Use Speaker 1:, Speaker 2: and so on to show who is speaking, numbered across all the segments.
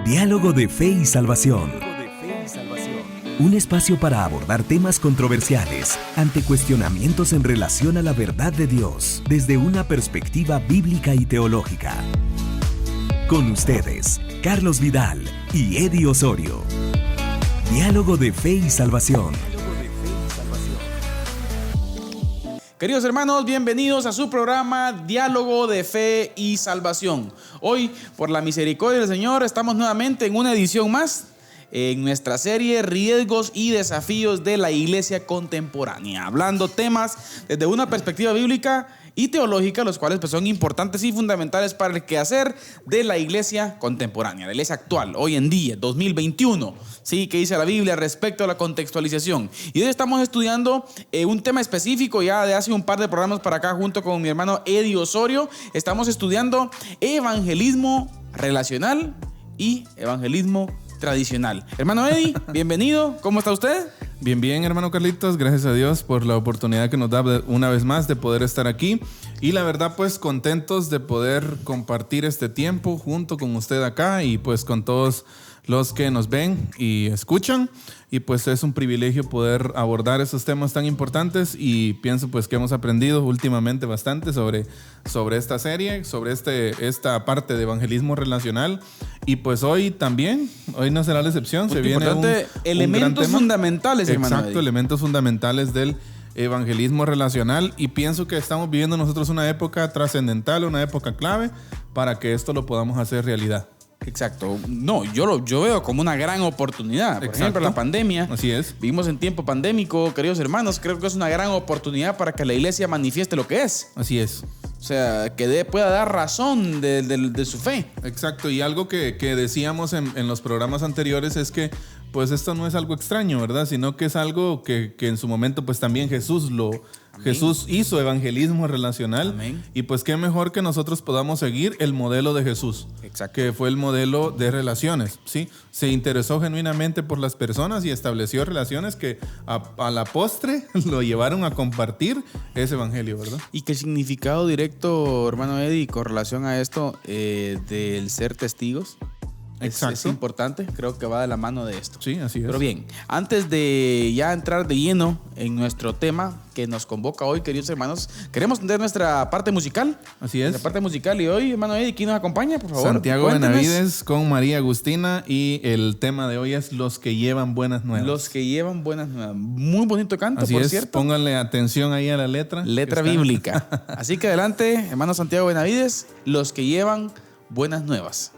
Speaker 1: Diálogo de Fe y Salvación. Un espacio para abordar temas controversiales ante cuestionamientos en relación a la verdad de Dios desde una perspectiva bíblica y teológica. Con ustedes, Carlos Vidal y Eddie Osorio. Diálogo de Fe y Salvación.
Speaker 2: Queridos hermanos, bienvenidos a su programa Diálogo de Fe y Salvación. Hoy, por la misericordia del Señor, estamos nuevamente en una edición más en nuestra serie Riesgos y Desafíos de la Iglesia Contemporánea, hablando temas desde una perspectiva bíblica y teológica, los cuales pues, son importantes y fundamentales para el quehacer de la iglesia contemporánea, la iglesia actual, hoy en día, 2021. Sí, ¿qué dice la Biblia respecto a la contextualización? Y hoy estamos estudiando un tema específico ya de hace un par de programas para acá, junto con mi hermano Eddie Osorio. Estamos estudiando evangelismo relacional y evangelismo tradicional. Hermano Eddie, bienvenido. ¿Cómo está usted?
Speaker 3: Bien, hermano Carlitos, gracias a Dios por la oportunidad que nos da una vez más de poder estar aquí y la verdad pues contentos de poder compartir este tiempo junto con usted acá y pues con todos los que nos ven y escuchan y pues es un privilegio poder abordar esos temas tan importantes y pienso pues que hemos aprendido últimamente bastante sobre esta serie, sobre esta parte de evangelismo relacional y pues hoy no será la excepción,
Speaker 2: muy
Speaker 3: se viene
Speaker 2: elementos fundamentales, hermano.
Speaker 3: Exacto, elementos fundamentales del evangelismo relacional y pienso que estamos viviendo nosotros una época trascendental, una época clave para que esto lo podamos hacer realidad.
Speaker 2: Exacto. No, yo veo como una gran oportunidad. Por ejemplo, la pandemia.
Speaker 3: Así es.
Speaker 2: Vivimos en tiempo pandémico, queridos hermanos. Creo que es una gran oportunidad para que la iglesia manifieste lo que es.
Speaker 3: Así es.
Speaker 2: O sea, que pueda dar razón de su fe.
Speaker 3: Exacto. Y algo que decíamos en los programas anteriores es que pues esto no es algo extraño, ¿verdad? Sino que es algo que en su momento pues también Jesús hizo evangelismo relacional.
Speaker 2: Amén.
Speaker 3: Y pues qué mejor que nosotros podamos seguir el modelo de Jesús.
Speaker 2: Exacto.
Speaker 3: Que fue el modelo de relaciones, ¿sí? Se interesó genuinamente por las personas y estableció relaciones que a la postre lo llevaron a compartir ese evangelio, ¿verdad?
Speaker 2: Y que el significado directo, hermano Eddie, con relación a esto del ser testigos es importante, creo que va de la mano de esto.
Speaker 3: Sí, así es.
Speaker 2: Pero bien, antes de ya entrar de lleno en nuestro tema que nos convoca hoy, queridos hermanos, queremos tener nuestra parte musical.
Speaker 3: Así es.
Speaker 2: La parte musical. Y hoy, hermano Eddie, ¿quién nos acompaña, por favor?
Speaker 3: Santiago
Speaker 2: Cuéntenos.
Speaker 3: Benavides con María Agustina y el tema de hoy es Los que llevan buenas nuevas.
Speaker 2: Los que llevan buenas nuevas. Muy bonito canto,
Speaker 3: Así
Speaker 2: por
Speaker 3: es,
Speaker 2: cierto.
Speaker 3: pónganle atención ahí a la letra.
Speaker 2: Letra bíblica. Así que adelante, hermano Santiago Benavides, los que llevan buenas nuevas.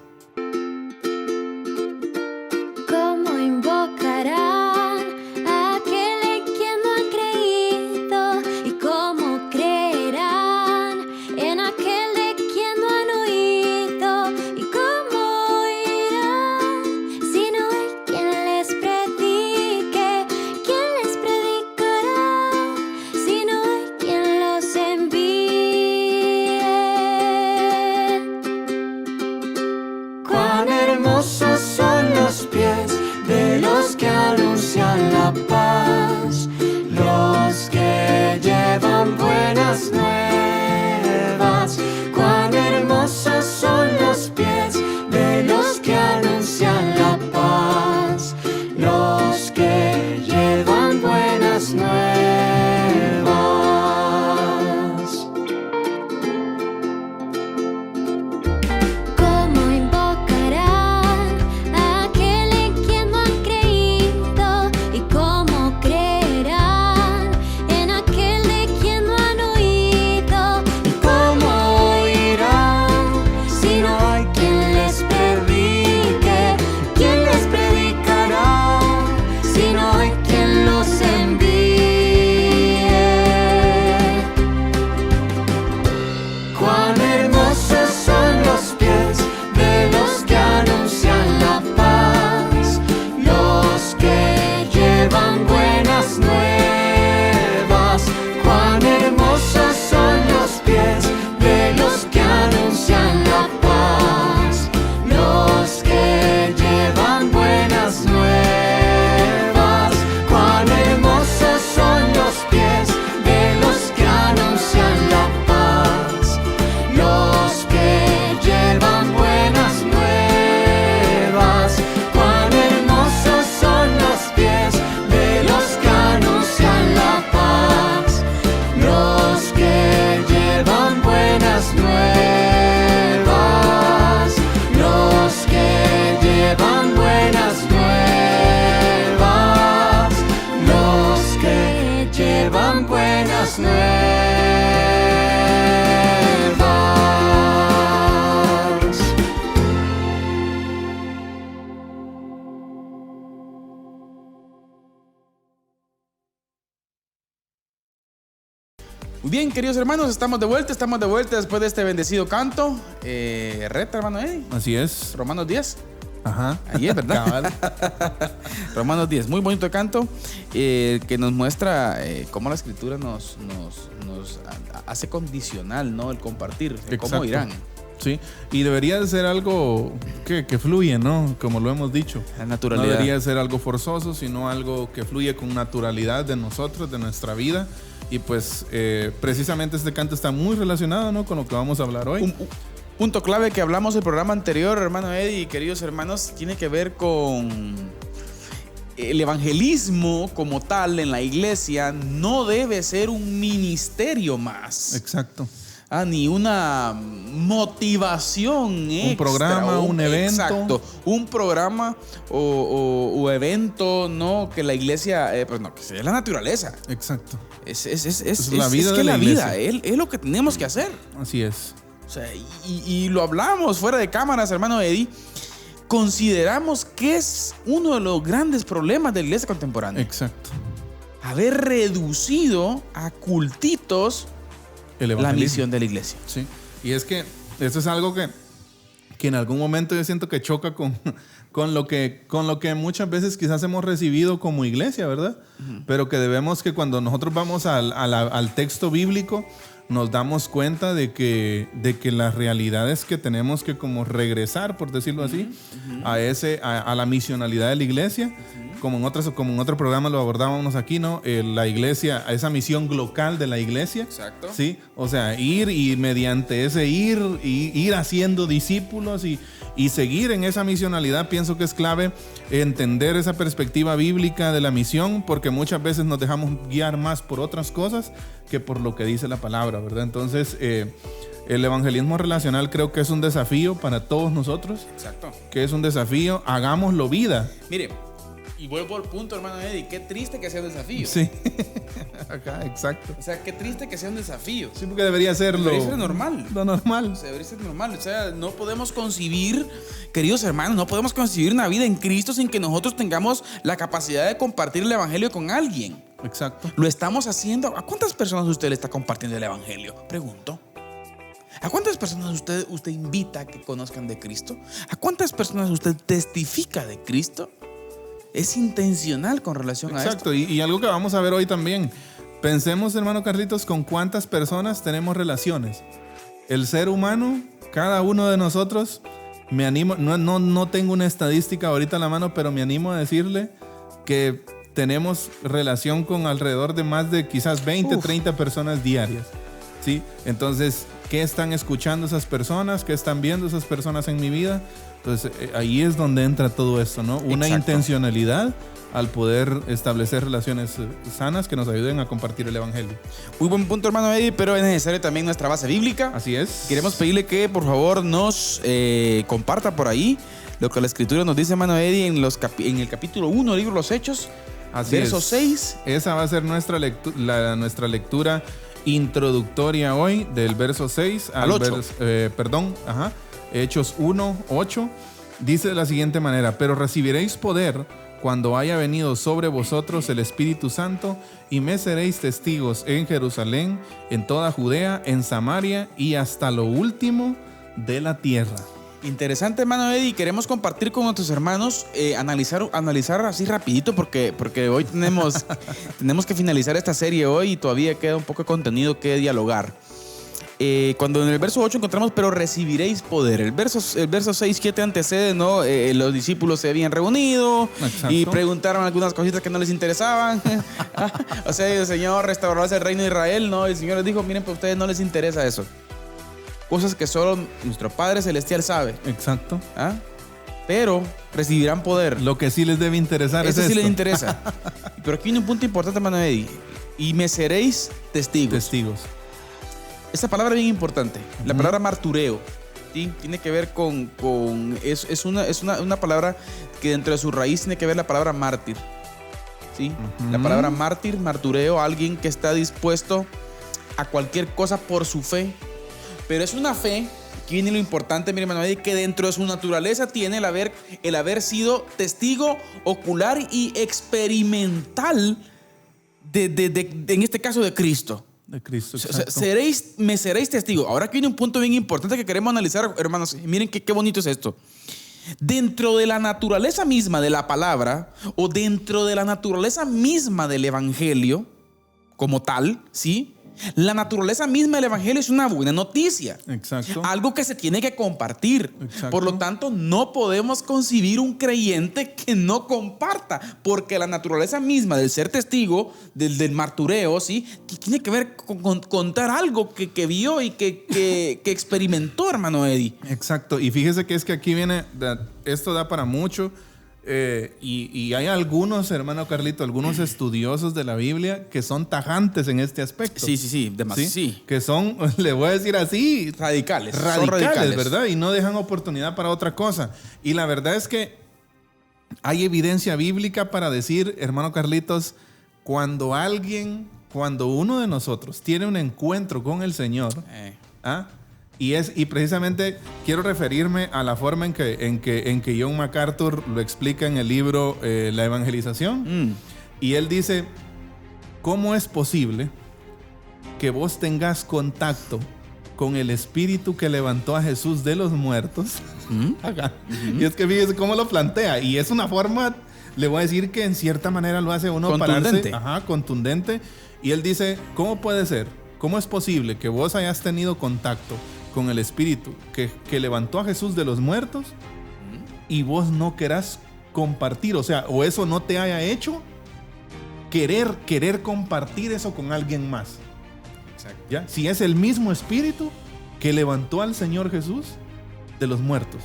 Speaker 4: ¿Cómo invocarán a aquel en quien no han creído? ¿Y cómo creerán en aquel de quien no han oído? ¿Y cómo oirán si no hay quien les predique? ¿Quién les predicará si no hay quien los envíe? Cuán hermosos son los pies de los que anuncian la paz, los que llevan buenas nuevas. Cuán hermosos son los pies de los que anuncian la paz, los que llevan buenas nuevas. ¿Cómo invocarán a aquel en quien no han creído? ¿Y cómo
Speaker 2: Muy bien, queridos hermanos, estamos de vuelta después de este bendecido canto. Reta, hermano Eddie.
Speaker 3: Así es.
Speaker 2: Romanos 10.
Speaker 3: Ajá.
Speaker 2: Ahí es, ¿verdad? Romanos 10, muy bonito canto, que nos muestra cómo la escritura nos hace condicional, ¿no? El compartir, el cómo
Speaker 3: Exacto.
Speaker 2: irán.
Speaker 3: Sí, y debería de ser algo que fluye, ¿no? Como lo hemos dicho.
Speaker 2: La naturalidad.
Speaker 3: No debería ser algo forzoso, sino algo que fluye con naturalidad de nosotros, de nuestra vida. Y pues precisamente este canto está muy relacionado, ¿no? Con lo que vamos a hablar hoy.
Speaker 2: Un punto clave que hablamos en el programa anterior, hermano Eddie y queridos hermanos, tiene que ver con el evangelismo como tal en la iglesia. No debe ser un ministerio más.
Speaker 3: Exacto.
Speaker 2: Ni una motivación extra.
Speaker 3: Un programa, un evento.
Speaker 2: Exacto. Un programa o evento, ¿no? Que la iglesia, pues no, que sea la naturaleza.
Speaker 3: Exacto.
Speaker 2: Es
Speaker 3: la vida
Speaker 2: que
Speaker 3: de la
Speaker 2: la vida
Speaker 3: iglesia.
Speaker 2: es lo que tenemos que hacer.
Speaker 3: Así es.
Speaker 2: O sea, y lo hablamos fuera de cámaras, hermano Eddie. Consideramos que es uno de los grandes problemas de la iglesia contemporánea.
Speaker 3: Exacto.
Speaker 2: Haber reducido a cultitos
Speaker 3: El
Speaker 2: la
Speaker 3: evangelismo.
Speaker 2: misión de la iglesia.
Speaker 3: Sí. Y es que eso es algo que en algún momento yo siento que choca con lo que muchas veces quizás hemos recibido como iglesia, ¿verdad? Pero que debemos que cuando nosotros vamos al texto bíblico nos damos cuenta de que las realidades que tenemos que como regresar, por decirlo así, a la misionalidad de la iglesia, como en otro programa lo abordábamos aquí, ¿no? La iglesia, a esa misión local de la iglesia.
Speaker 2: Exacto.
Speaker 3: Sí, o sea, ir y mediante ese ir haciendo discípulos y seguir en esa misionalidad, pienso que es clave entender esa perspectiva bíblica de la misión, porque muchas veces nos dejamos guiar más por otras cosas que por lo que dice la palabra, ¿verdad? Entonces, el evangelismo relacional creo que es un desafío para todos nosotros.
Speaker 2: Exacto.
Speaker 3: Que es un desafío, hagámoslo vida.
Speaker 2: Mire, y vuelvo al punto, hermano Eddie, qué triste que sea un desafío.
Speaker 3: Sí. Acá, exacto.
Speaker 2: O sea, qué triste que sea un desafío.
Speaker 3: Sí, porque debería ser
Speaker 2: Debería ser normal.
Speaker 3: lo normal.
Speaker 2: O sea, debería ser normal. O sea, no podemos concebir, queridos hermanos, no podemos concebir una vida en Cristo sin que nosotros tengamos la capacidad de compartir el evangelio con alguien.
Speaker 3: Exacto.
Speaker 2: Lo estamos haciendo. ¿A cuántas personas usted le está compartiendo el evangelio? Pregunto. ¿A cuántas personas usted invita a que conozcan de Cristo? ¿A cuántas personas usted testifica de Cristo? Es intencional con relación a esto.
Speaker 3: Exacto, y algo que vamos a ver hoy también. Pensemos, hermano Carlitos, con cuántas personas tenemos relaciones. El ser humano, cada uno de nosotros, me animo, no tengo una estadística ahorita a la mano, pero me animo a decirle que tenemos relación con alrededor de más de quizás 20, 30 personas diarias. ¿Sí? Entonces, ¿qué están escuchando esas personas? ¿Qué están viendo esas personas en mi vida? Entonces, ahí es donde entra todo esto, ¿no? Una
Speaker 2: Exacto.
Speaker 3: intencionalidad al poder establecer relaciones sanas que nos ayuden a compartir el evangelio.
Speaker 2: Muy buen punto, hermano Eddie, pero es necesario también nuestra base bíblica.
Speaker 3: Así es.
Speaker 2: Queremos pedirle que por favor nos comparta por ahí lo que la escritura nos dice, hermano Eddie, en el capítulo 1 del libro de los Hechos,
Speaker 3: Así
Speaker 2: verso
Speaker 3: es.
Speaker 2: 6.
Speaker 3: Esa va a ser nuestra lectura introductoria hoy, del verso 6
Speaker 2: Al 8.
Speaker 3: Hechos 1, 8. Dice de la siguiente manera: pero recibiréis poder cuando haya venido sobre vosotros el Espíritu Santo, y me seréis testigos en Jerusalén, en toda Judea, en Samaria y hasta lo último de la tierra.
Speaker 2: Interesante, hermano Eddie. Queremos compartir con nuestros hermanos, analizar así rapidito porque hoy tenemos que finalizar esta serie hoy y todavía queda un poco de contenido que dialogar. Cuando en el verso 8 encontramos, pero recibiréis poder. El verso 6 que te antecede, ¿no? Los discípulos se habían reunido.
Speaker 3: Exacto.
Speaker 2: Y preguntaron algunas cositas que no les interesaban. O sea, el Señor restauró el reino de Israel, ¿no? El Señor les dijo, miren, pues a ustedes no les interesa eso. Cosas que solo nuestro Padre Celestial sabe.
Speaker 3: Exacto.
Speaker 2: ¿Ah? Pero recibirán poder.
Speaker 3: Lo que sí les debe interesar
Speaker 2: Eso
Speaker 3: es
Speaker 2: sí
Speaker 3: esto.
Speaker 2: les interesa. Pero aquí viene un punto importante, hermano Eddie. Y me seréis testigos.
Speaker 3: Testigos.
Speaker 2: Esta palabra es bien importante. La palabra martureo, ¿sí? Tiene que ver es una palabra que dentro de su raíz tiene que ver la palabra mártir, ¿sí? La palabra mártir, martureo, alguien que está dispuesto a cualquier cosa por su fe. Pero es una fe, aquí viene lo importante, mi hermano, que dentro de su naturaleza tiene el haber sido testigo ocular y experimental en este caso de Cristo.
Speaker 3: De Cristo,
Speaker 2: O sea,
Speaker 3: exacto.
Speaker 2: me seréis testigos. Ahora aquí viene un punto bien importante que queremos analizar, hermanos. Miren qué bonito es esto. Dentro de la naturaleza misma de la palabra o dentro de la naturaleza misma del evangelio como tal, ¿sí? La naturaleza misma del evangelio es una buena noticia.
Speaker 3: Exacto.
Speaker 2: Algo que se tiene que compartir.
Speaker 3: Exacto.
Speaker 2: Por lo tanto, no podemos concebir un creyente que no comparta, porque la naturaleza misma del ser testigo, del martureo, ¿sí? Que tiene que ver con contar algo que vio y que experimentó, hermano Eddie.
Speaker 3: Exacto. Y fíjese que es que aquí viene, esto da para mucho. Y hay algunos, hermano Carlito, algunos estudiosos de la Biblia que son tajantes en este aspecto.
Speaker 2: Sí, demasiado. Sí.
Speaker 3: Que son, le voy a decir así,
Speaker 2: Radicales. Son
Speaker 3: radicales, ¿verdad? Y no dejan oportunidad para otra cosa. Y la verdad es que hay evidencia bíblica para decir, hermano Carlitos, cuando uno de nosotros tiene un encuentro con el Señor, y precisamente quiero referirme a la forma en que John MacArthur lo explica en el libro La Evangelización. Y él dice, ¿cómo es posible que vos tengas contacto con el espíritu que levantó a Jesús de los muertos? Y es que fíjese cómo lo plantea. Y es una forma, le voy a decir que en cierta manera lo hace uno
Speaker 2: contundente.
Speaker 3: Pararse. Contundente. Y él dice, ¿cómo puede ser? ¿Cómo es posible que vos hayas tenido contacto con el espíritu que levantó a Jesús de los muertos y vos no querás compartir? O sea, o eso no te haya hecho querer compartir eso con alguien más.
Speaker 2: Exacto.
Speaker 3: ¿Ya? Si es el mismo espíritu que levantó al Señor Jesús de los muertos.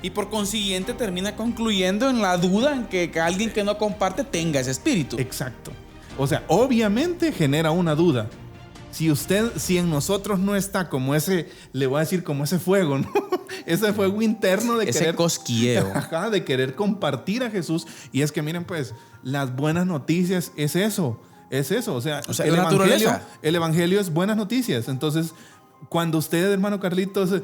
Speaker 2: Y por consiguiente termina concluyendo en la duda en que alguien que no comparte tenga ese espíritu.
Speaker 3: Exacto. O sea, obviamente genera una duda. Si en nosotros no está como ese, le voy a decir como ese fuego, ¿no? Ese fuego interno de
Speaker 2: ese
Speaker 3: querer
Speaker 2: cosquilleo.
Speaker 3: De querer compartir a Jesús. Y es que miren, pues, las buenas noticias es eso. O sea el evangelio es buenas noticias. Entonces, cuando usted, hermano Carlitos,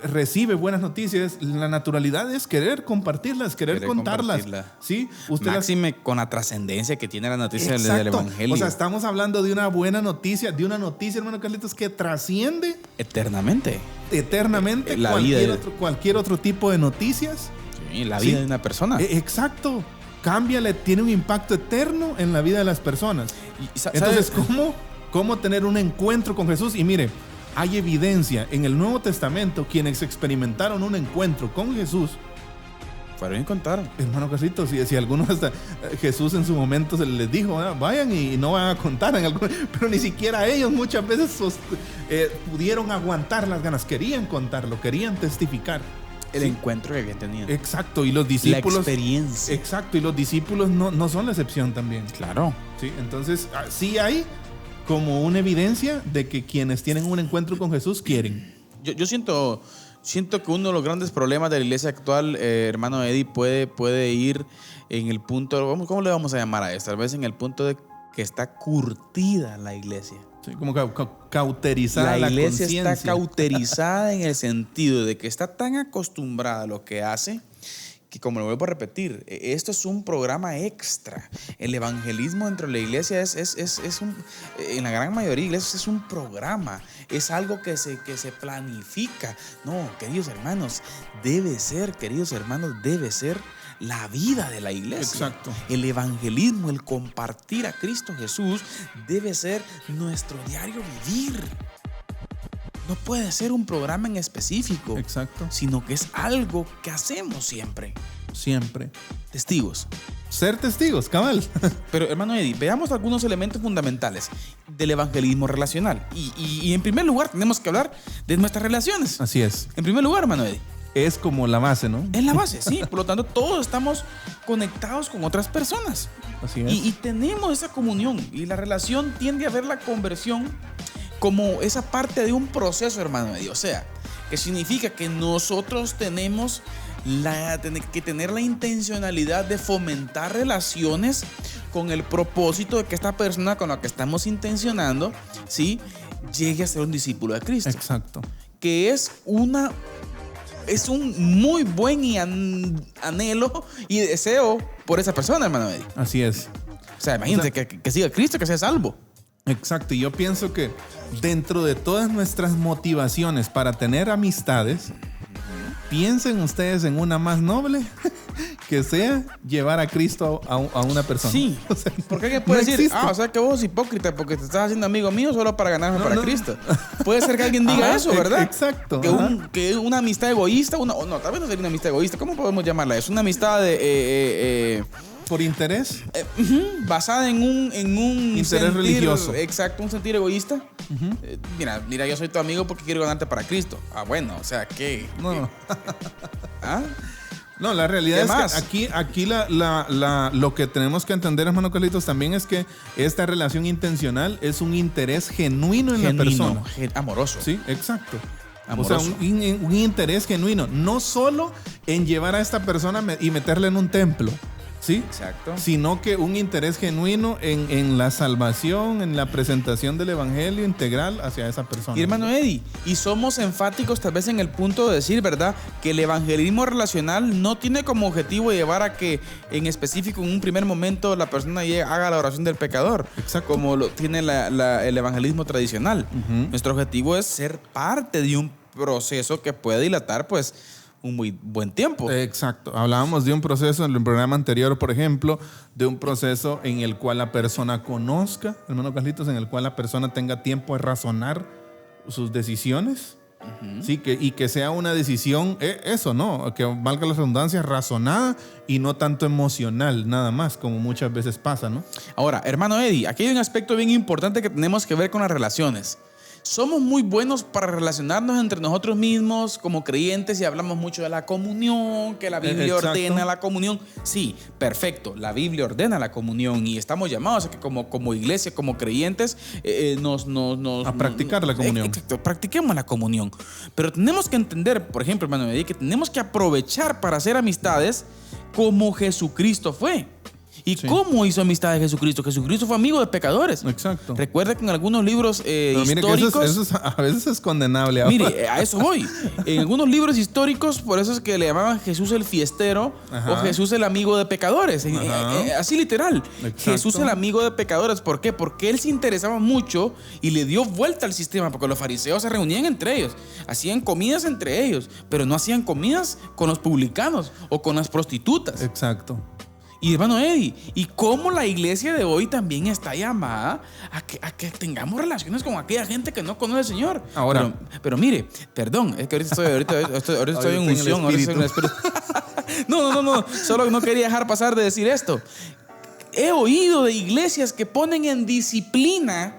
Speaker 3: recibe buenas noticias, la naturalidad es querer compartirlas, querer contarlas. ¿Sí?
Speaker 2: Máxime con la trascendencia que tiene la noticia del evangelio.
Speaker 3: O sea, estamos hablando de una buena noticia, hermano Carlitos, que trasciende
Speaker 2: eternamente
Speaker 3: cualquier otro tipo de noticias.
Speaker 2: Sí, la vida de una persona.
Speaker 3: Exacto. Tiene un impacto eterno en la vida de las personas. Entonces, ¿cómo tener un encuentro con Jesús? Y mire, hay evidencia en el Nuevo Testamento, quienes experimentaron un encuentro con Jesús
Speaker 2: fueron y contaron.
Speaker 3: Hermano Carlitos, si algunos hasta Jesús en su momento se les dijo, vayan y no van a contar, pero ni siquiera ellos muchas veces pudieron aguantar las ganas, querían contarlo, querían testificar.
Speaker 2: El encuentro que habían tenido.
Speaker 3: Exacto, y los discípulos.
Speaker 2: La experiencia.
Speaker 3: Exacto, y los discípulos no son la excepción también.
Speaker 2: Claro.
Speaker 3: Sí, entonces sí hay como una evidencia de que quienes tienen un encuentro con Jesús quieren.
Speaker 2: Yo siento que uno de los grandes problemas de la iglesia actual, hermano Eddie, puede ir en el punto, ¿cómo le vamos a llamar a esto? Tal vez en el punto de que está curtida la iglesia.
Speaker 3: Sí, como cauterizada
Speaker 2: la iglesia está cauterizada en el sentido de que está tan acostumbrada a lo que hace que, como lo vuelvo a repetir, esto es un programa extra. El evangelismo dentro de la iglesia en la gran mayoría de iglesias es un programa, es algo que se planifica. No, queridos hermanos, debe ser la vida de la iglesia.
Speaker 3: Exacto.
Speaker 2: El evangelismo, el compartir a Cristo Jesús debe ser nuestro diario vivir. No puede ser un programa en específico.
Speaker 3: Exacto.
Speaker 2: Sino que es algo que hacemos siempre.
Speaker 3: Siempre.
Speaker 2: Testigos.
Speaker 3: Ser testigos, cabal.
Speaker 2: Pero, hermano Eddie, veamos algunos elementos fundamentales del evangelismo relacional. Y en primer lugar, tenemos que hablar de nuestras relaciones.
Speaker 3: Así es.
Speaker 2: En primer lugar, hermano Eddie.
Speaker 3: Es como la base, ¿no?
Speaker 2: Es la base, sí. Por lo tanto, todos estamos conectados con otras personas.
Speaker 3: Así es.
Speaker 2: Y tenemos esa comunión. Y la relación tiende a ver la conversión como esa parte de un proceso, hermano Eddie. O sea, que significa que nosotros tenemos que tener la intencionalidad de fomentar relaciones con el propósito de que esta persona con la que estamos intencionando, ¿sí?, llegue a ser un discípulo de Cristo.
Speaker 3: Exacto.
Speaker 2: Que es un muy buen anhelo y deseo por esa persona, hermano Eddie.
Speaker 3: Así es.
Speaker 2: O sea, imagínate que siga Cristo, que sea salvo.
Speaker 3: Exacto, y yo pienso que dentro de todas nuestras motivaciones para tener amistades, piensen ustedes en una más noble, que sea llevar a Cristo a una persona.
Speaker 2: Sí,
Speaker 3: O sea,
Speaker 2: porque alguien puede
Speaker 3: no
Speaker 2: decir,
Speaker 3: existe.
Speaker 2: o sea que vos sos hipócrita porque te estás haciendo amigo mío solo para ganarme para Cristo. Puede ser que alguien diga
Speaker 3: Ajá,
Speaker 2: eso, ¿verdad?
Speaker 3: exacto,
Speaker 2: Que,
Speaker 3: ajá.
Speaker 2: que una amistad egoísta, no, tal vez no sería una amistad egoísta, ¿cómo podemos llamarla? Es una amistad
Speaker 3: Por interés.
Speaker 2: basada en un
Speaker 3: Interés
Speaker 2: sentir
Speaker 3: religioso.
Speaker 2: Exacto, un sentir egoísta. Mira, yo soy tu amigo porque quiero ganarte para Cristo. Ah, bueno, o sea, ¿qué?
Speaker 3: No.
Speaker 2: ¿Ah?
Speaker 3: No, la realidad
Speaker 2: ¿Qué
Speaker 3: es
Speaker 2: más?
Speaker 3: que aquí lo que tenemos que entender, hermano Carlitos, también es que esta relación intencional es un interés genuino en la persona.
Speaker 2: Amoroso.
Speaker 3: Sí, exacto.
Speaker 2: Amoroso.
Speaker 3: O sea, un interés genuino, no solo en llevar a esta persona y meterla en un templo, ¿sí?
Speaker 2: Exacto.
Speaker 3: Sino que un interés genuino en la salvación, en la presentación del evangelio integral hacia esa persona.
Speaker 2: Y hermano Eddie, y somos enfáticos tal vez en el punto de decir, ¿verdad? Que el evangelismo relacional no tiene como objetivo llevar a que en específico en un primer momento la persona haga la oración del pecador.
Speaker 3: Exacto.
Speaker 2: Como lo tiene el evangelismo tradicional. Nuestro objetivo es ser parte de un proceso que puede dilatar pues un muy buen tiempo.
Speaker 3: Exacto. Hablábamos de un proceso en el programa anterior, por ejemplo, de un proceso en el cual la persona conozca, hermano Carlitos, en el cual la persona tenga tiempo de razonar sus decisiones. Sí, y que sea una decisión, eso, ¿no? Que valga la redundancia, razonada y no tanto emocional, nada más, como muchas veces pasa, ¿no?
Speaker 2: Ahora, hermano Eddie, aquí hay un aspecto bien importante que tenemos que ver con las relaciones. Somos muy buenos para relacionarnos entre nosotros mismos como creyentes y hablamos mucho de la comunión, que la Biblia
Speaker 3: Exacto.
Speaker 2: ordena la comunión. Sí, perfecto, la Biblia ordena la comunión y estamos llamados a que como iglesia, como creyentes,
Speaker 3: A practicar la comunión.
Speaker 2: Exacto, practiquemos la comunión. Pero tenemos que entender, por ejemplo, hermano Eddie, que tenemos que aprovechar para hacer amistades como Jesucristo fue. ¿Y
Speaker 3: Sí.
Speaker 2: cómo hizo amistad de Jesucristo? Jesucristo fue amigo de pecadores.
Speaker 3: Exacto.
Speaker 2: Recuerda que en algunos libros
Speaker 3: Pero mire que
Speaker 2: históricos...
Speaker 3: a veces es condenable. ahora.
Speaker 2: Mire, a eso voy. En algunos libros históricos, por eso es que le llamaban Jesús el fiestero
Speaker 3: Ajá.
Speaker 2: o Jesús el amigo de pecadores.
Speaker 3: Ajá.
Speaker 2: Así literal.
Speaker 3: Exacto.
Speaker 2: Jesús el amigo de pecadores. ¿Por qué? Porque él se interesaba mucho y le dio vuelta al sistema. Porque los fariseos se reunían entre ellos. Hacían comidas entre ellos. Pero no hacían comidas con los publicanos o con las prostitutas.
Speaker 3: Exacto.
Speaker 2: Y hermano Eddie, ¿y cómo la iglesia de hoy también está llamada a que tengamos relaciones con aquella gente que no conoce al Señor?
Speaker 3: Ahora.
Speaker 2: Pero mire, perdón, es que ahorita estoy
Speaker 3: Ahorita
Speaker 2: en
Speaker 3: en el
Speaker 2: unción, ahorita estoy en el espíritu. No, solo no quería dejar pasar de decir esto. He oído de iglesias que ponen en disciplina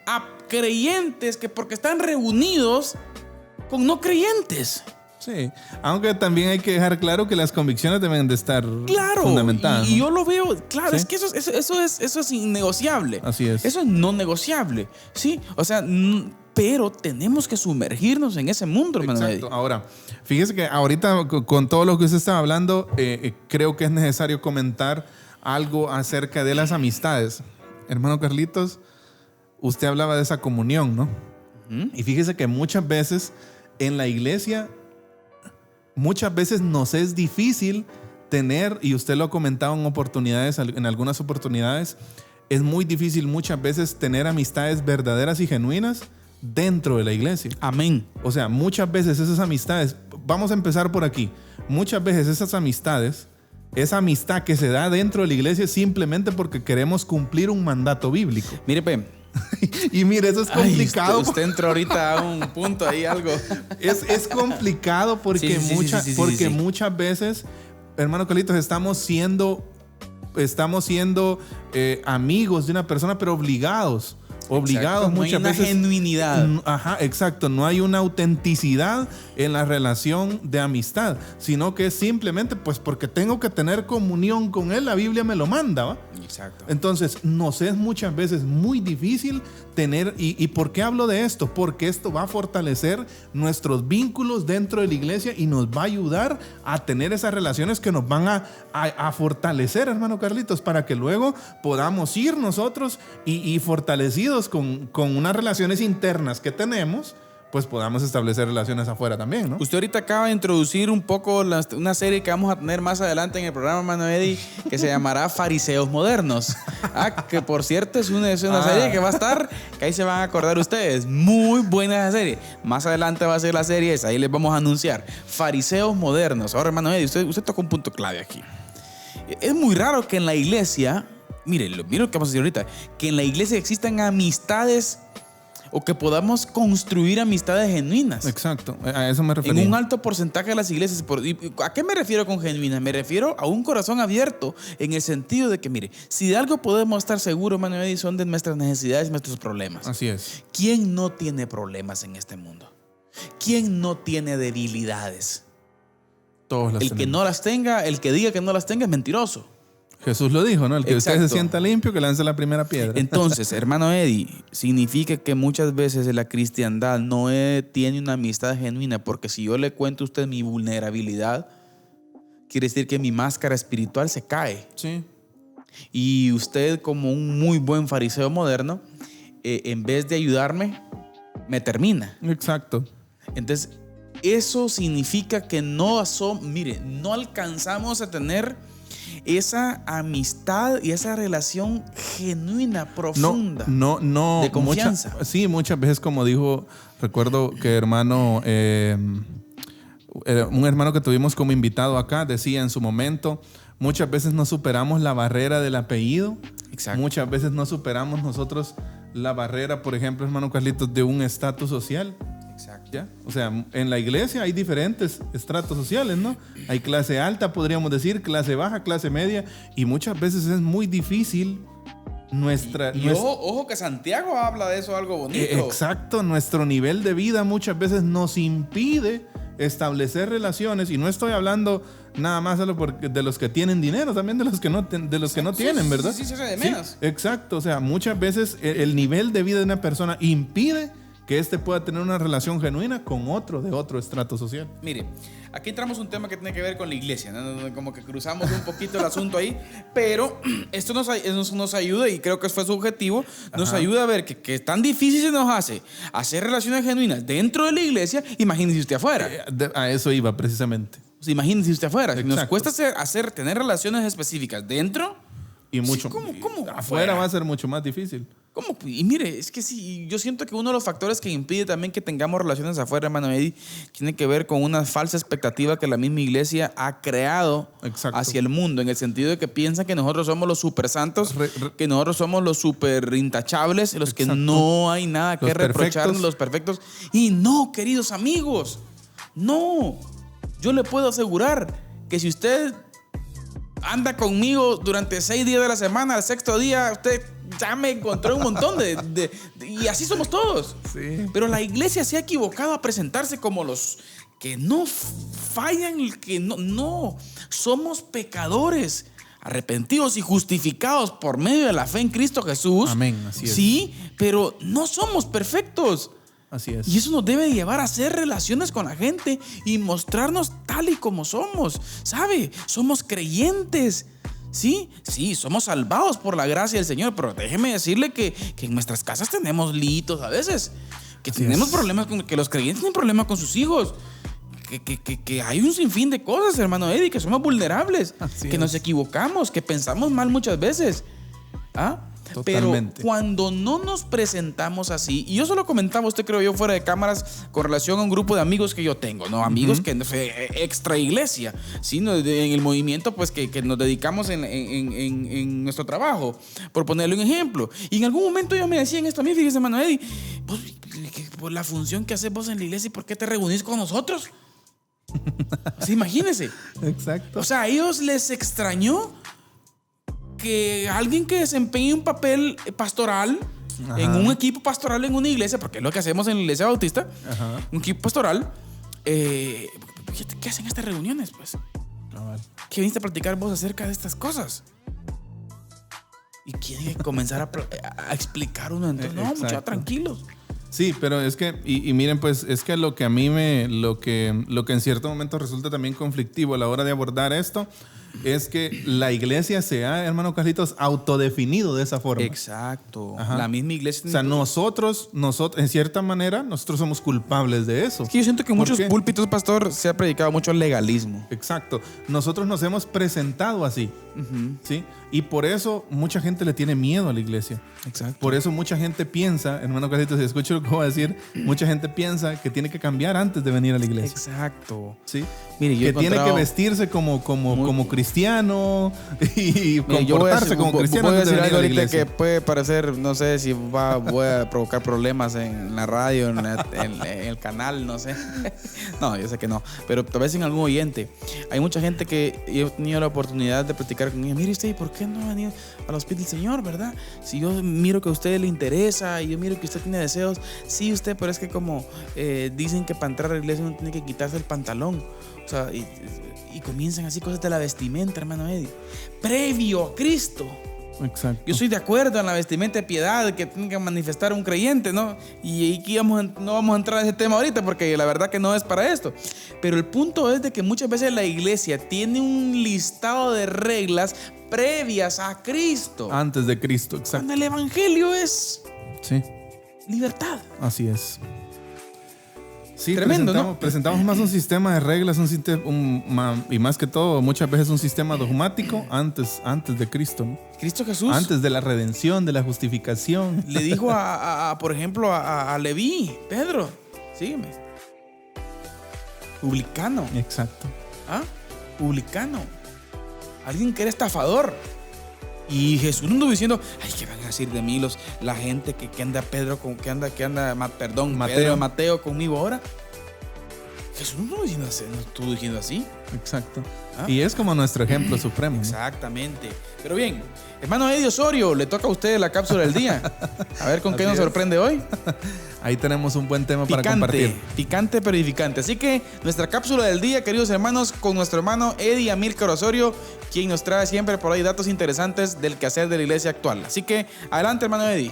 Speaker 2: a creyentes que porque están reunidos con no creyentes.
Speaker 3: Sí, aunque también hay que dejar claro que las convicciones deben de estar
Speaker 2: Claro,
Speaker 3: fundamentadas.
Speaker 2: y
Speaker 3: ¿no?
Speaker 2: yo lo veo, claro,
Speaker 3: Sí.
Speaker 2: es que eso es innegociable.
Speaker 3: Así es.
Speaker 2: Eso es no negociable, ¿sí? O sea, pero tenemos que sumergirnos en ese mundo, hermano
Speaker 3: Exacto.
Speaker 2: Eddie.
Speaker 3: Ahora, fíjese que ahorita con todo lo que usted estaba hablando, creo que es necesario comentar algo acerca de las amistades. Hermano Carlitos, usted hablaba de esa comunión, ¿no? Y fíjese que muchas veces en la iglesia, muchas veces nos es difícil tener, y usted lo ha comentado en algunas oportunidades, es muy difícil muchas veces tener amistades verdaderas y genuinas dentro de la iglesia.
Speaker 2: Amén.
Speaker 3: O sea, muchas veces esas amistades, vamos a empezar por aquí, muchas veces esas amistades, esa amistad que se da dentro de la iglesia es simplemente porque queremos cumplir un mandato bíblico.
Speaker 2: Mire, Pe.
Speaker 3: Y mire, eso es complicado.
Speaker 2: Usted entró ahorita a un punto ahí, algo.
Speaker 3: Es complicado porque,
Speaker 2: Sí.
Speaker 3: muchas veces, hermano Carlitos, estamos siendo amigos de una persona, pero obligados
Speaker 2: Exacto, no
Speaker 3: muchas
Speaker 2: hay una
Speaker 3: veces.
Speaker 2: genuinidad.
Speaker 3: Ajá, exacto. No hay una autenticidad en la relación de amistad, sino que es simplemente pues porque tengo que tener comunión con él, la Biblia me lo manda, ¿va?
Speaker 2: Exacto.
Speaker 3: Entonces, nos es muchas veces muy difícil tener, ¿y por qué hablo de esto? Porque esto va a fortalecer nuestros vínculos dentro de la iglesia y nos va a ayudar a tener esas relaciones que nos van a fortalecer, hermano Carlitos, para que luego podamos ir nosotros y fortalecidos con unas relaciones internas que tenemos, pues podamos establecer relaciones afuera también, ¿no?
Speaker 2: Usted ahorita acaba de introducir un poco una serie que vamos a tener más adelante en el programa, hermano Eddie, que se llamará Fariseos Modernos. Que por cierto es una serie que va a estar, que ahí se van a acordar ustedes. Muy buena esa serie. Más adelante va a ser la serie esa, ahí les vamos a anunciar. Fariseos Modernos. Ahora, hermano Eddie, usted tocó un punto clave aquí. Es muy raro que en la iglesia, mire lo que vamos a decir ahorita, que en la iglesia existan amistades o que podamos construir amistades genuinas.
Speaker 3: Exacto, a eso me refería.
Speaker 2: En un alto porcentaje de las iglesias. ¿A qué me refiero con genuinas? Me refiero a un corazón abierto en el sentido de que, mire, si de algo podemos estar seguros, hermano Eddie, son de nuestras necesidades y nuestros problemas.
Speaker 3: Así es.
Speaker 2: ¿Quién no tiene problemas en este mundo? ¿Quién no tiene debilidades?
Speaker 3: Todos las
Speaker 2: El que
Speaker 3: tenemos.
Speaker 2: no las tenga, el que diga que no las tenga es mentiroso.
Speaker 3: Jesús lo dijo, ¿no? El que usted
Speaker 2: Exacto.
Speaker 3: se sienta limpio, que lance la primera piedra.
Speaker 2: Entonces, hermano Eddie, significa que muchas veces la cristiandad no tiene una amistad genuina, porque si yo le cuento a usted mi vulnerabilidad, quiere decir que mi máscara espiritual se cae.
Speaker 3: Sí.
Speaker 2: Y usted, como un muy buen fariseo moderno, en vez de ayudarme, me termina.
Speaker 3: Exacto.
Speaker 2: Entonces, eso significa que no alcanzamos a tener esa amistad y esa relación genuina, profunda.
Speaker 3: No.
Speaker 2: De confianza.
Speaker 3: Muchas veces, como dijo, recuerdo que un hermano que tuvimos como invitado acá decía en su momento, muchas veces no superamos la barrera del apellido.
Speaker 2: Exacto.
Speaker 3: Muchas veces no superamos nosotros la barrera, por ejemplo, hermano Carlitos, de un estatus social.
Speaker 2: Exacto.
Speaker 3: ¿Ya? O sea, en la iglesia hay diferentes estratos sociales, ¿no? Hay clase alta, podríamos decir, clase baja, clase media, y muchas veces es muy difícil
Speaker 2: Ojo que Santiago habla de eso, algo bonito.
Speaker 3: Exacto, nuestro nivel de vida muchas veces nos impide establecer relaciones, y no estoy hablando nada más de los que tienen dinero, también de los que no tienen, ¿verdad?
Speaker 2: Sí, de menos.
Speaker 3: Sí, exacto, o sea, muchas veces el nivel de vida de una persona impide que éste pueda tener una relación genuina con otro de otro estrato social.
Speaker 2: Mire, aquí entramos un tema que tiene que ver con la iglesia, ¿no? Como que cruzamos un poquito el asunto ahí, pero esto nos ayuda, y creo que fue su objetivo, nos ayuda a ver que tan difícil se nos hace hacer relaciones genuinas dentro de la iglesia. Imagínese usted afuera.
Speaker 3: A eso iba precisamente.
Speaker 2: O sea, imagínese usted afuera. Si nos
Speaker 3: Exacto.
Speaker 2: cuesta tener relaciones específicas dentro,
Speaker 3: Y mucho
Speaker 2: ¿cómo
Speaker 3: afuera va a ser mucho más difícil.
Speaker 2: ¿cómo? Y mire, es que sí, yo siento que uno de los factores que impide también que tengamos relaciones afuera, hermano Eddie, tiene que ver con una falsa expectativa que la misma iglesia ha creado
Speaker 3: Exacto.
Speaker 2: hacia el mundo, en el sentido de que piensan que nosotros somos los super santos, que nosotros somos los super intachables, los que
Speaker 3: Exacto.
Speaker 2: no hay nada que
Speaker 3: Los
Speaker 2: reprocharnos,
Speaker 3: perfectos.
Speaker 2: los perfectos. Y no, queridos amigos, no. Yo le puedo asegurar que si usted anda conmigo durante 6 días de la semana, al 6º día usted ya me encontró un montón y así somos todos.
Speaker 3: Sí.
Speaker 2: Pero la iglesia se ha equivocado a presentarse como los que no fallan, que no somos pecadores arrepentidos y justificados por medio de la fe en Cristo Jesús.
Speaker 3: Amén, así es.
Speaker 2: Sí, pero no somos perfectos.
Speaker 3: Así es.
Speaker 2: Y eso nos debe llevar a hacer relaciones con la gente y mostrarnos tal y como somos. ¿Sabe? Somos creyentes. Sí, somos salvados por la gracia del Señor, pero déjeme decirle que en nuestras casas tenemos litos a veces. Que
Speaker 3: Así
Speaker 2: tenemos
Speaker 3: es.
Speaker 2: problemas, que los creyentes tienen problemas con sus hijos. Que hay un sinfín de cosas, hermano Eddie, que somos vulnerables.
Speaker 3: Así
Speaker 2: que
Speaker 3: es.
Speaker 2: nos equivocamos, que pensamos mal muchas veces. ¿Ah?
Speaker 3: Totalmente.
Speaker 2: Pero cuando no nos presentamos así, y yo solo comentaba, usted creo yo, fuera de cámaras, con relación a un grupo de amigos que yo tengo, ¿no? Amigos que extra iglesia, ¿sí? ¿No? En el movimiento, pues, que nos dedicamos en nuestro trabajo, por ponerle un ejemplo. Y en algún momento ellos me decían esto a mí, fíjese, hermano Eddie, por la función que haces vos en la iglesia, ¿por qué te reunís con nosotros? O sea, imagínense.
Speaker 3: Exacto.
Speaker 2: O sea, a ellos les extrañó que alguien que desempeñe un papel pastoral en un equipo pastoral en una iglesia, porque es lo que hacemos en la iglesia bautista, un equipo pastoral, ¿qué hacen estas reuniones, pues? ¿Qué viniste a platicar vos acerca de estas cosas? Y quieren comenzar a explicar uno. Entonces, no, muchachos, tranquilos.
Speaker 3: Sí, pero es que, y miren, pues, es que lo que a mí lo que en cierto momento resulta también conflictivo a la hora de abordar esto, es que la iglesia se ha, hermano Carlitos, autodefinido de esa forma.
Speaker 2: Exacto.
Speaker 3: Ajá.
Speaker 2: La misma iglesia.
Speaker 3: O sea, nosotros, en cierta manera, nosotros somos culpables de eso.
Speaker 2: Es que yo siento que en
Speaker 3: ¿Por
Speaker 2: muchos
Speaker 3: qué?
Speaker 2: púlpitos, pastor, se ha predicado mucho el legalismo.
Speaker 3: Exacto. Nosotros nos hemos presentado así, ¿sí? Y por eso mucha gente le tiene miedo a la iglesia.
Speaker 2: Exacto.
Speaker 3: Por eso mucha gente piensa, hermano Carlitos, si escucho lo que voy a decir, mucha gente piensa que tiene que cambiar antes de venir a la iglesia.
Speaker 2: Exacto.
Speaker 3: ¿Sí?
Speaker 2: Mire, yo he
Speaker 3: Que tiene que
Speaker 2: encontrado-
Speaker 3: vestirse como cristiano y
Speaker 2: Mire,
Speaker 3: comportarse como cristiano.
Speaker 2: Voy a
Speaker 3: antes de
Speaker 2: decir
Speaker 3: venir
Speaker 2: algo
Speaker 3: a la
Speaker 2: ahorita
Speaker 3: iglesia.
Speaker 2: que puede parecer, no sé si voy a provocar problemas en la radio, en el canal, no sé. No, yo sé que no. Pero tal vez en algún oyente. Hay mucha gente que yo he tenido la oportunidad de platicar con ella. Mire usted, ¿y por qué no ha venido a los pies del Señor, verdad? Si yo miro que a usted le interesa y yo miro que usted tiene deseos. Sí, usted, pero es que como dicen que para entrar a la iglesia uno tiene que quitarse el pantalón. O sea, y comienzan así cosas de la vestimenta, hermano Eddie. Previo a Cristo.
Speaker 3: Exacto.
Speaker 2: Yo estoy de acuerdo en la vestimenta de piedad que tiene que manifestar un creyente, ¿no? Y aquí no vamos a entrar en ese tema ahorita porque la verdad que no es para esto. Pero el punto es de que muchas veces la iglesia tiene un listado de reglas previas a Cristo.
Speaker 3: Antes de Cristo, exacto.
Speaker 2: Cuando el evangelio es
Speaker 3: Sí,
Speaker 2: libertad.
Speaker 3: así es. Sí,
Speaker 2: Tremendo, ¿no?
Speaker 3: presentamos más un sistema de reglas, y más que todo, muchas veces un sistema dogmático antes de Cristo, ¿no?
Speaker 2: Cristo Jesús
Speaker 3: Antes de la redención, de la justificación.
Speaker 2: le dijo por ejemplo, a Leví, Pedro, sígueme. Publicano.
Speaker 3: Exacto.
Speaker 2: ¿Ah? Publicano. Alguien que era estafador. Y Jesús no anduvo diciendo, ay, ¿qué van a decir de mí la gente que anda Pedro con Mateo conmigo ahora? Jesús no estuvo diciendo así.
Speaker 3: Exacto.
Speaker 2: ¿Ah?
Speaker 3: Y es como nuestro ejemplo supremo, ¿no?
Speaker 2: Exactamente. Pero bien, hermano Eddie Osorio, le toca a usted la cápsula del día. A ver con qué
Speaker 3: Así
Speaker 2: nos
Speaker 3: es.
Speaker 2: sorprende hoy.
Speaker 3: Ahí tenemos un buen tema para compartir.
Speaker 2: Picante pero edificante. Así que nuestra cápsula del día, queridos hermanos, con nuestro hermano Eddie Amílcar Osorio, quien nos trae siempre por ahí datos interesantes del quehacer de la iglesia actual. Así que adelante, hermano Eddie.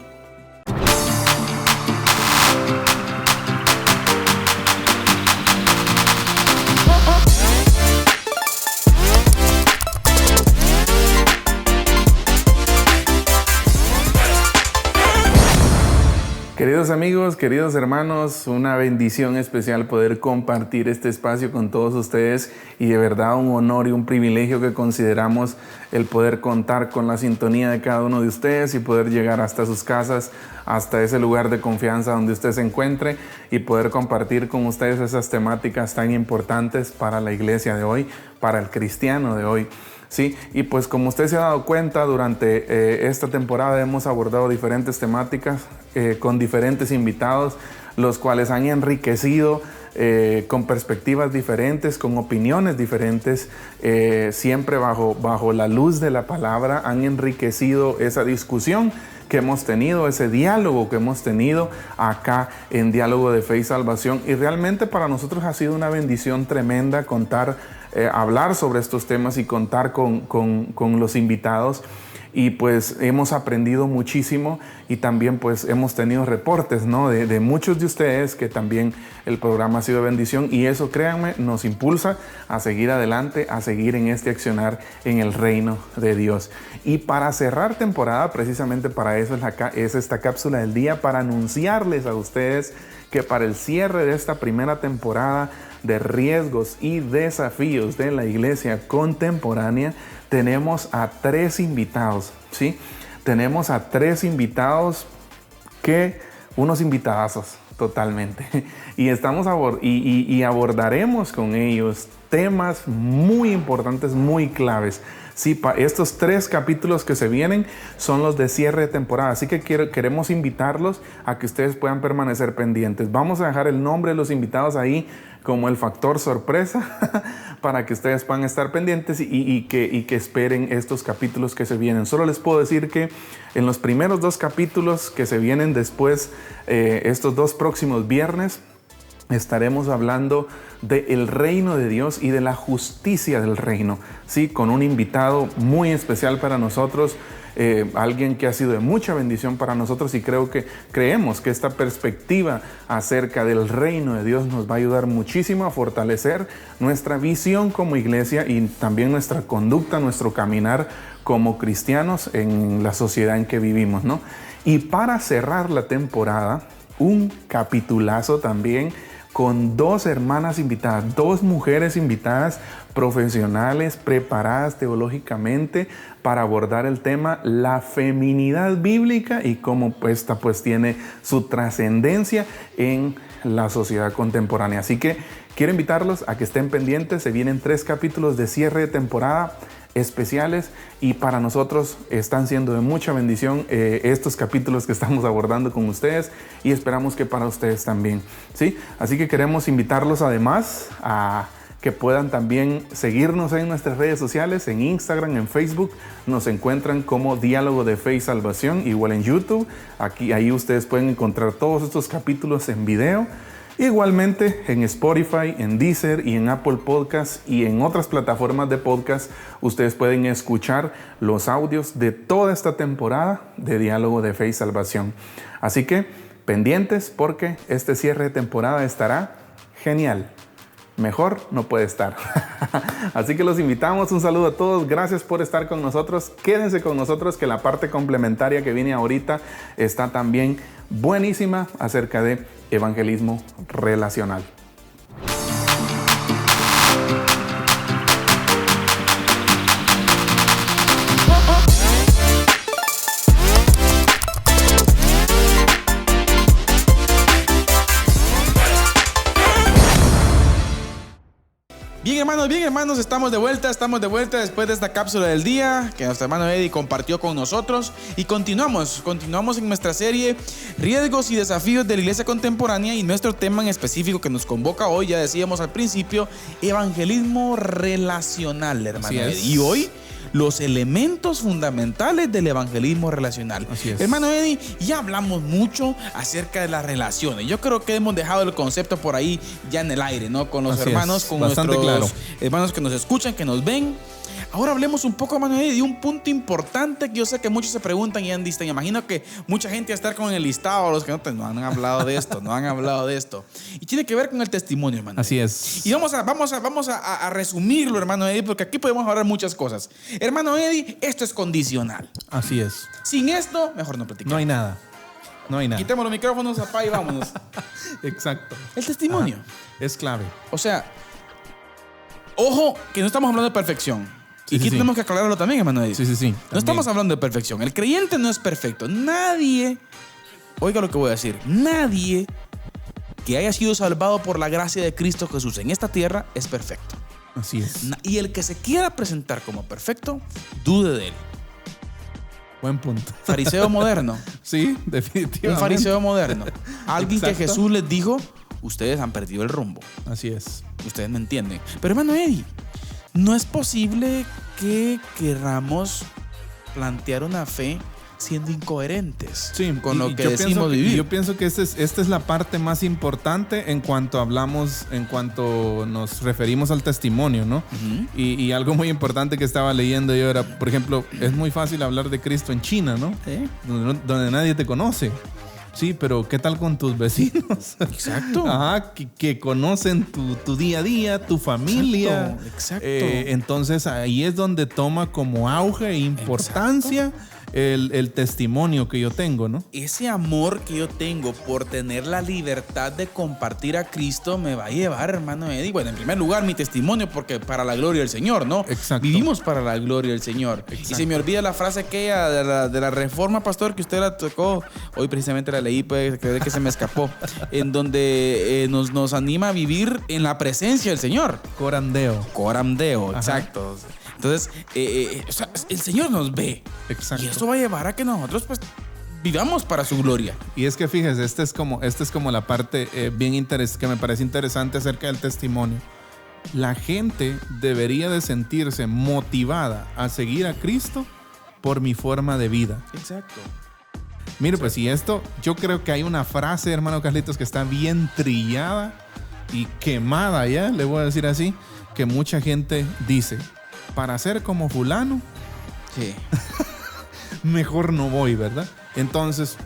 Speaker 3: Queridos amigos, queridos hermanos, una bendición especial poder compartir este espacio con todos ustedes y de verdad un honor y un privilegio que consideramos el poder contar con la sintonía de cada uno de ustedes y poder llegar hasta sus casas, hasta ese lugar de confianza donde usted se encuentre y poder compartir con ustedes esas temáticas tan importantes para la iglesia de hoy, para el cristiano de hoy. Sí, y pues como usted se ha dado cuenta, durante esta temporada hemos abordado diferentes temáticas con diferentes invitados, los cuales han enriquecido con perspectivas diferentes, con opiniones diferentes, siempre bajo la luz de la palabra, han enriquecido esa discusión que hemos tenido, ese diálogo que hemos tenido acá en Diálogo de Fe y Salvación. Y realmente para nosotros ha sido una bendición tremenda hablar sobre estos temas y contar con los invitados. Y pues hemos aprendido muchísimo y también pues hemos tenido reportes, ¿no? de muchos de ustedes que también el programa ha sido de bendición y eso, créanme, nos impulsa a seguir adelante, a seguir en este accionar en el reino de Dios. Y para cerrar temporada, precisamente para eso es esta cápsula del día, para anunciarles a ustedes que para el cierre de esta primera temporada de riesgos y desafíos de la iglesia contemporánea, tenemos a 3 invitados, ¿sí? Tenemos a 3 invitados unos invitadazos totalmente. Y abordaremos con ellos temas muy importantes, muy claves. Sí, estos 3 capítulos que se vienen son los de cierre de temporada, así que queremos invitarlos a que ustedes puedan permanecer pendientes. Vamos a dejar el nombre de los invitados ahí como el factor sorpresa para que ustedes puedan estar pendientes y que esperen estos capítulos que se vienen. Solo les puedo decir que en los primeros 2 capítulos que se vienen después, estos 2 próximos viernes, estaremos hablando del reino de Dios y de la justicia del reino, ¿sí? Con un invitado muy especial para nosotros, alguien que ha sido de mucha bendición para nosotros, y creemos que esta perspectiva acerca del reino de Dios nos va a ayudar muchísimo a fortalecer nuestra visión como iglesia y también nuestra conducta, nuestro caminar como cristianos en la sociedad en que vivimos, ¿no? Y para cerrar la temporada, un capitulazo también con 2 hermanas invitadas, 2 mujeres invitadas profesionales, preparadas teológicamente para abordar el tema la feminidad bíblica y cómo esta pues tiene su trascendencia en la sociedad contemporánea. Así que quiero invitarlos a que estén pendientes. Se vienen 3 capítulos de cierre de temporada especiales y para nosotros están siendo de mucha bendición estos capítulos que estamos abordando con ustedes, y esperamos que para ustedes también, ¿sí? Así que queremos invitarlos además a que puedan también seguirnos en nuestras redes sociales, en Instagram, en Facebook. Nos encuentran como Diálogo de Fe y Salvación, igual en YouTube. Ahí ustedes pueden encontrar todos estos capítulos en video. Igualmente en Spotify, en Deezer y en Apple Podcasts y en otras plataformas de podcast, ustedes pueden escuchar los audios de toda esta temporada de Diálogo de Fe y Salvación. Así que pendientes, porque este cierre de temporada estará genial. Mejor no puede estar. Así que los invitamos. Un saludo a todos. Gracias por estar con nosotros. Quédense con nosotros, que la parte complementaria que viene ahorita está también buenísima acerca de evangelismo relacional.
Speaker 2: Bien hermanos, estamos de vuelta después de esta cápsula del día que nuestro hermano Eddie compartió con nosotros, y continuamos en nuestra serie Riesgos y Desafíos de la Iglesia Contemporánea, y nuestro tema en específico que nos convoca hoy, ya decíamos al principio, evangelismo relacional, hermano Eddie. Y hoy, los elementos fundamentales del evangelismo relacional.
Speaker 3: Así es.
Speaker 2: Hermano Eddie, ya hablamos mucho acerca de las relaciones. Yo creo que hemos dejado el concepto por ahí ya en el aire, ¿no? Con los hermanos, con nuestros hermanos que nos escuchan, que nos ven. Ahora hablemos un poco, hermano Eddie, de un punto importante que yo sé que muchos se preguntan y han visto. Imagino que mucha gente va a estar con el listado, los que no han hablado de esto, no han hablado de esto. Y tiene que ver con el testimonio, hermano.
Speaker 3: Así es.
Speaker 2: Y vamos a resumirlo, hermano Eddie, porque aquí podemos hablar muchas cosas. Hermano Eddie, esto es condicional.
Speaker 3: Así es.
Speaker 2: Sin esto, mejor no platicamos.
Speaker 3: No hay nada.
Speaker 2: Quitemos los micrófonos, papá, y vámonos.
Speaker 3: Exacto.
Speaker 2: El testimonio.
Speaker 3: Ajá. Es clave.
Speaker 2: O sea, ojo, que no estamos hablando de perfección. Y aquí tenemos que aclararlo también, hermano Eddie.
Speaker 3: Sí.
Speaker 2: No estamos hablando de perfección. El creyente no es perfecto. Nadie, oiga lo que voy a decir, nadie que haya sido salvado por la gracia de Cristo Jesús en esta tierra es perfecto.
Speaker 3: Así es.
Speaker 2: Y el que se quiera presentar como perfecto, dude de él.
Speaker 3: Buen punto.
Speaker 2: Fariseo moderno.
Speaker 3: Sí, definitivamente.
Speaker 2: Un fariseo moderno. Alguien
Speaker 3: Exacto.
Speaker 2: que Jesús les dijo, ustedes han perdido el rumbo.
Speaker 3: Así es.
Speaker 2: Ustedes me entienden. Pero hermano Eddie, no es posible que queramos plantear una fe siendo incoherentes con lo que decimos vivir.
Speaker 3: Yo pienso que esta es la parte más importante en cuanto nos referimos al testimonio, ¿no?
Speaker 2: Uh-huh.
Speaker 3: Y algo muy importante que estaba leyendo yo era, por ejemplo, es muy fácil hablar de Cristo en China, ¿no?
Speaker 2: ¿Sí?
Speaker 3: Donde nadie te conoce. Sí, pero ¿qué tal con tus vecinos?
Speaker 2: Exacto.
Speaker 3: Ajá, que conocen tu día a día, tu familia.
Speaker 2: Exacto.
Speaker 3: Entonces ahí es donde toma como auge e importancia el testimonio que yo tengo, ¿no?
Speaker 2: Ese amor que yo tengo por tener la libertad de compartir a Cristo me va a llevar, hermano Eddie. Bueno, en primer lugar, mi testimonio, porque para la gloria del Señor, ¿no?
Speaker 3: Exacto.
Speaker 2: Vivimos para la gloria del Señor.
Speaker 3: Exacto.
Speaker 2: Y se me olvida la frase aquella de la Reforma, pastor, que usted la tocó. Hoy precisamente la leí, pues, que se me escapó. En donde nos anima a vivir en la presencia del Señor.
Speaker 3: Coram Deo.
Speaker 2: Ajá. Exacto. Entonces, o sea, el Señor nos ve.
Speaker 3: Exacto.
Speaker 2: Y eso va a llevar a que nosotros, pues, vivamos para su gloria.
Speaker 3: Y es que fíjese, esta es como la parte que me parece interesante acerca del testimonio. La gente debería de sentirse motivada a seguir a Cristo por mi forma de vida.
Speaker 2: Exacto.
Speaker 3: Mire, pues, y esto, yo creo que hay una frase, hermano Carlitos, que está bien trillada y quemada ya, le voy a decir así, que mucha gente dice, para ser como fulano,
Speaker 2: Sí.
Speaker 3: mejor no voy, ¿verdad? Entonces,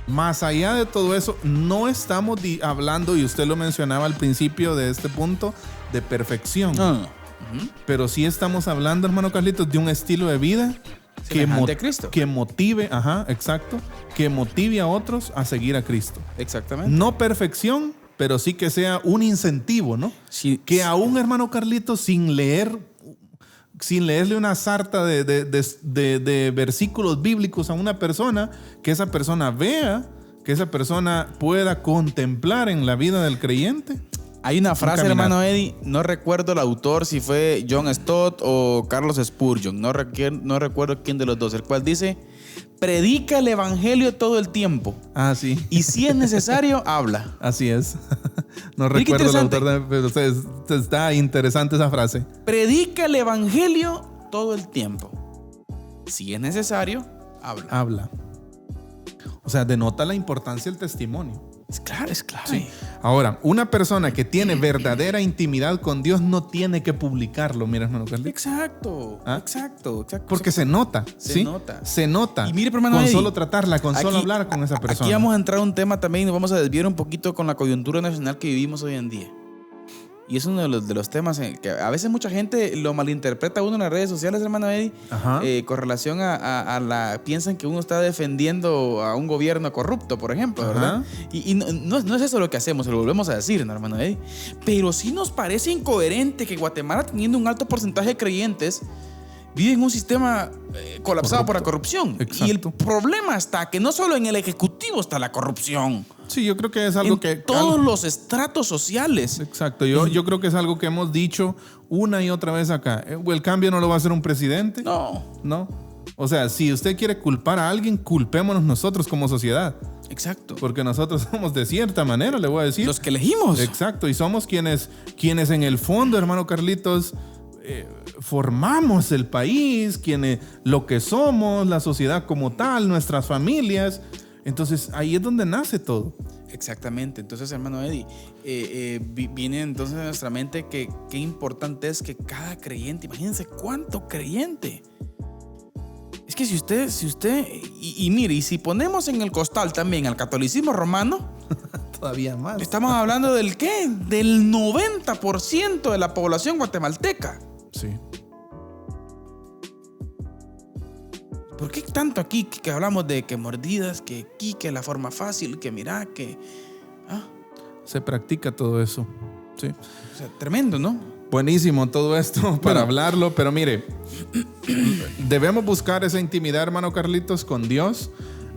Speaker 3: más allá de todo eso, no estamos hablando, y usted lo mencionaba al principio de este punto, de perfección.
Speaker 2: No.
Speaker 3: Pero sí estamos hablando, hermano Carlitos, de un estilo de vida
Speaker 2: Semejante a Cristo.
Speaker 3: que motive, exacto, que motive a otros a seguir a Cristo.
Speaker 2: Exactamente.
Speaker 3: No perfección, pero sí que sea un incentivo, ¿no?
Speaker 2: Sí.
Speaker 3: Que a un hermano Carlitos, sin leerle una sarta de versículos bíblicos a una persona, que esa persona vea, que esa persona pueda contemplar en la vida del creyente.
Speaker 2: Hay una frase,
Speaker 3: caminar.
Speaker 2: hermano Eddie, no recuerdo el autor, si fue John Stott o Carlos Spurgeon, no recuerdo quién de los dos, el cual dice, predica el evangelio todo el tiempo
Speaker 3: Ah, sí.
Speaker 2: y si es necesario, habla.
Speaker 3: Así es. No
Speaker 2: Mira qué
Speaker 3: recuerdo el
Speaker 2: interesante.
Speaker 3: autor, pero está interesante esa frase.
Speaker 2: Predica el evangelio todo el tiempo. Si es necesario, habla.
Speaker 3: Habla. O sea, denota la importancia del testimonio.
Speaker 2: Es claro.
Speaker 3: Sí. Ahora, una persona que tiene verdadera intimidad con Dios no tiene que publicarlo, mira, hermano Carlitos.
Speaker 2: Exacto,
Speaker 3: ¿Ah?
Speaker 2: exacto.
Speaker 3: Porque se nota,
Speaker 2: Se
Speaker 3: ¿sí?
Speaker 2: nota.
Speaker 3: Se nota.
Speaker 2: Y mire, hermano
Speaker 3: con
Speaker 2: Eddie,
Speaker 3: solo tratarla, con solo
Speaker 2: aquí-
Speaker 3: hablar con esa persona.
Speaker 2: Aquí vamos a entrar a un tema también, nos vamos a desviar un poquito con la coyuntura nacional que vivimos hoy en día. Y es uno de los temas que a veces mucha gente lo malinterpreta uno en las redes sociales, hermano Eddie,
Speaker 3: Ajá.
Speaker 2: con relación piensan que uno está defendiendo a un gobierno corrupto, por ejemplo,
Speaker 3: Ajá.
Speaker 2: ¿verdad? Y no es eso lo que hacemos, se lo volvemos a decir, ¿no, hermano Eddie? Pero sí nos parece incoherente que Guatemala, teniendo un alto porcentaje de creyentes, vive en un sistema colapsado por la corrupción.
Speaker 3: Exacto.
Speaker 2: Y el problema está que no solo en el Ejecutivo está la corrupción,
Speaker 3: Sí, yo creo que es algo
Speaker 2: en
Speaker 3: que...
Speaker 2: todos los estratos sociales.
Speaker 3: Exacto, yo creo que es algo que hemos dicho una y otra vez acá. El cambio no lo va a hacer un presidente.
Speaker 2: No,
Speaker 3: O sea, si usted quiere culpar a alguien, culpémonos nosotros como sociedad.
Speaker 2: exacto.
Speaker 3: Porque nosotros somos de cierta manera, le voy a decir.
Speaker 2: Los que elegimos.
Speaker 3: Exacto, y somos quienes en el fondo, hermano Carlitos, formamos el país, lo que somos, la sociedad como tal, nuestras familias. Entonces ahí es donde nace todo.
Speaker 2: Exactamente. Entonces, hermano Eddie, viene entonces a nuestra mente que qué importante es que cada creyente, imagínense cuánto creyente. Es que si usted, y mire, y si ponemos en el costal también al catolicismo romano,
Speaker 3: Todavía más.
Speaker 2: estamos hablando del ¿qué? Del 90% de la población guatemalteca.
Speaker 3: Sí.
Speaker 2: ¿Por qué tanto aquí que hablamos de que mordidas, que aquí, que la forma fácil, que mira, que...
Speaker 3: Se practica todo eso. Sí.
Speaker 2: O sea, tremendo, ¿no?
Speaker 3: Buenísimo todo esto para
Speaker 2: Bueno.
Speaker 3: hablarlo, pero mire, debemos buscar esa intimidad, hermano Carlitos, con Dios,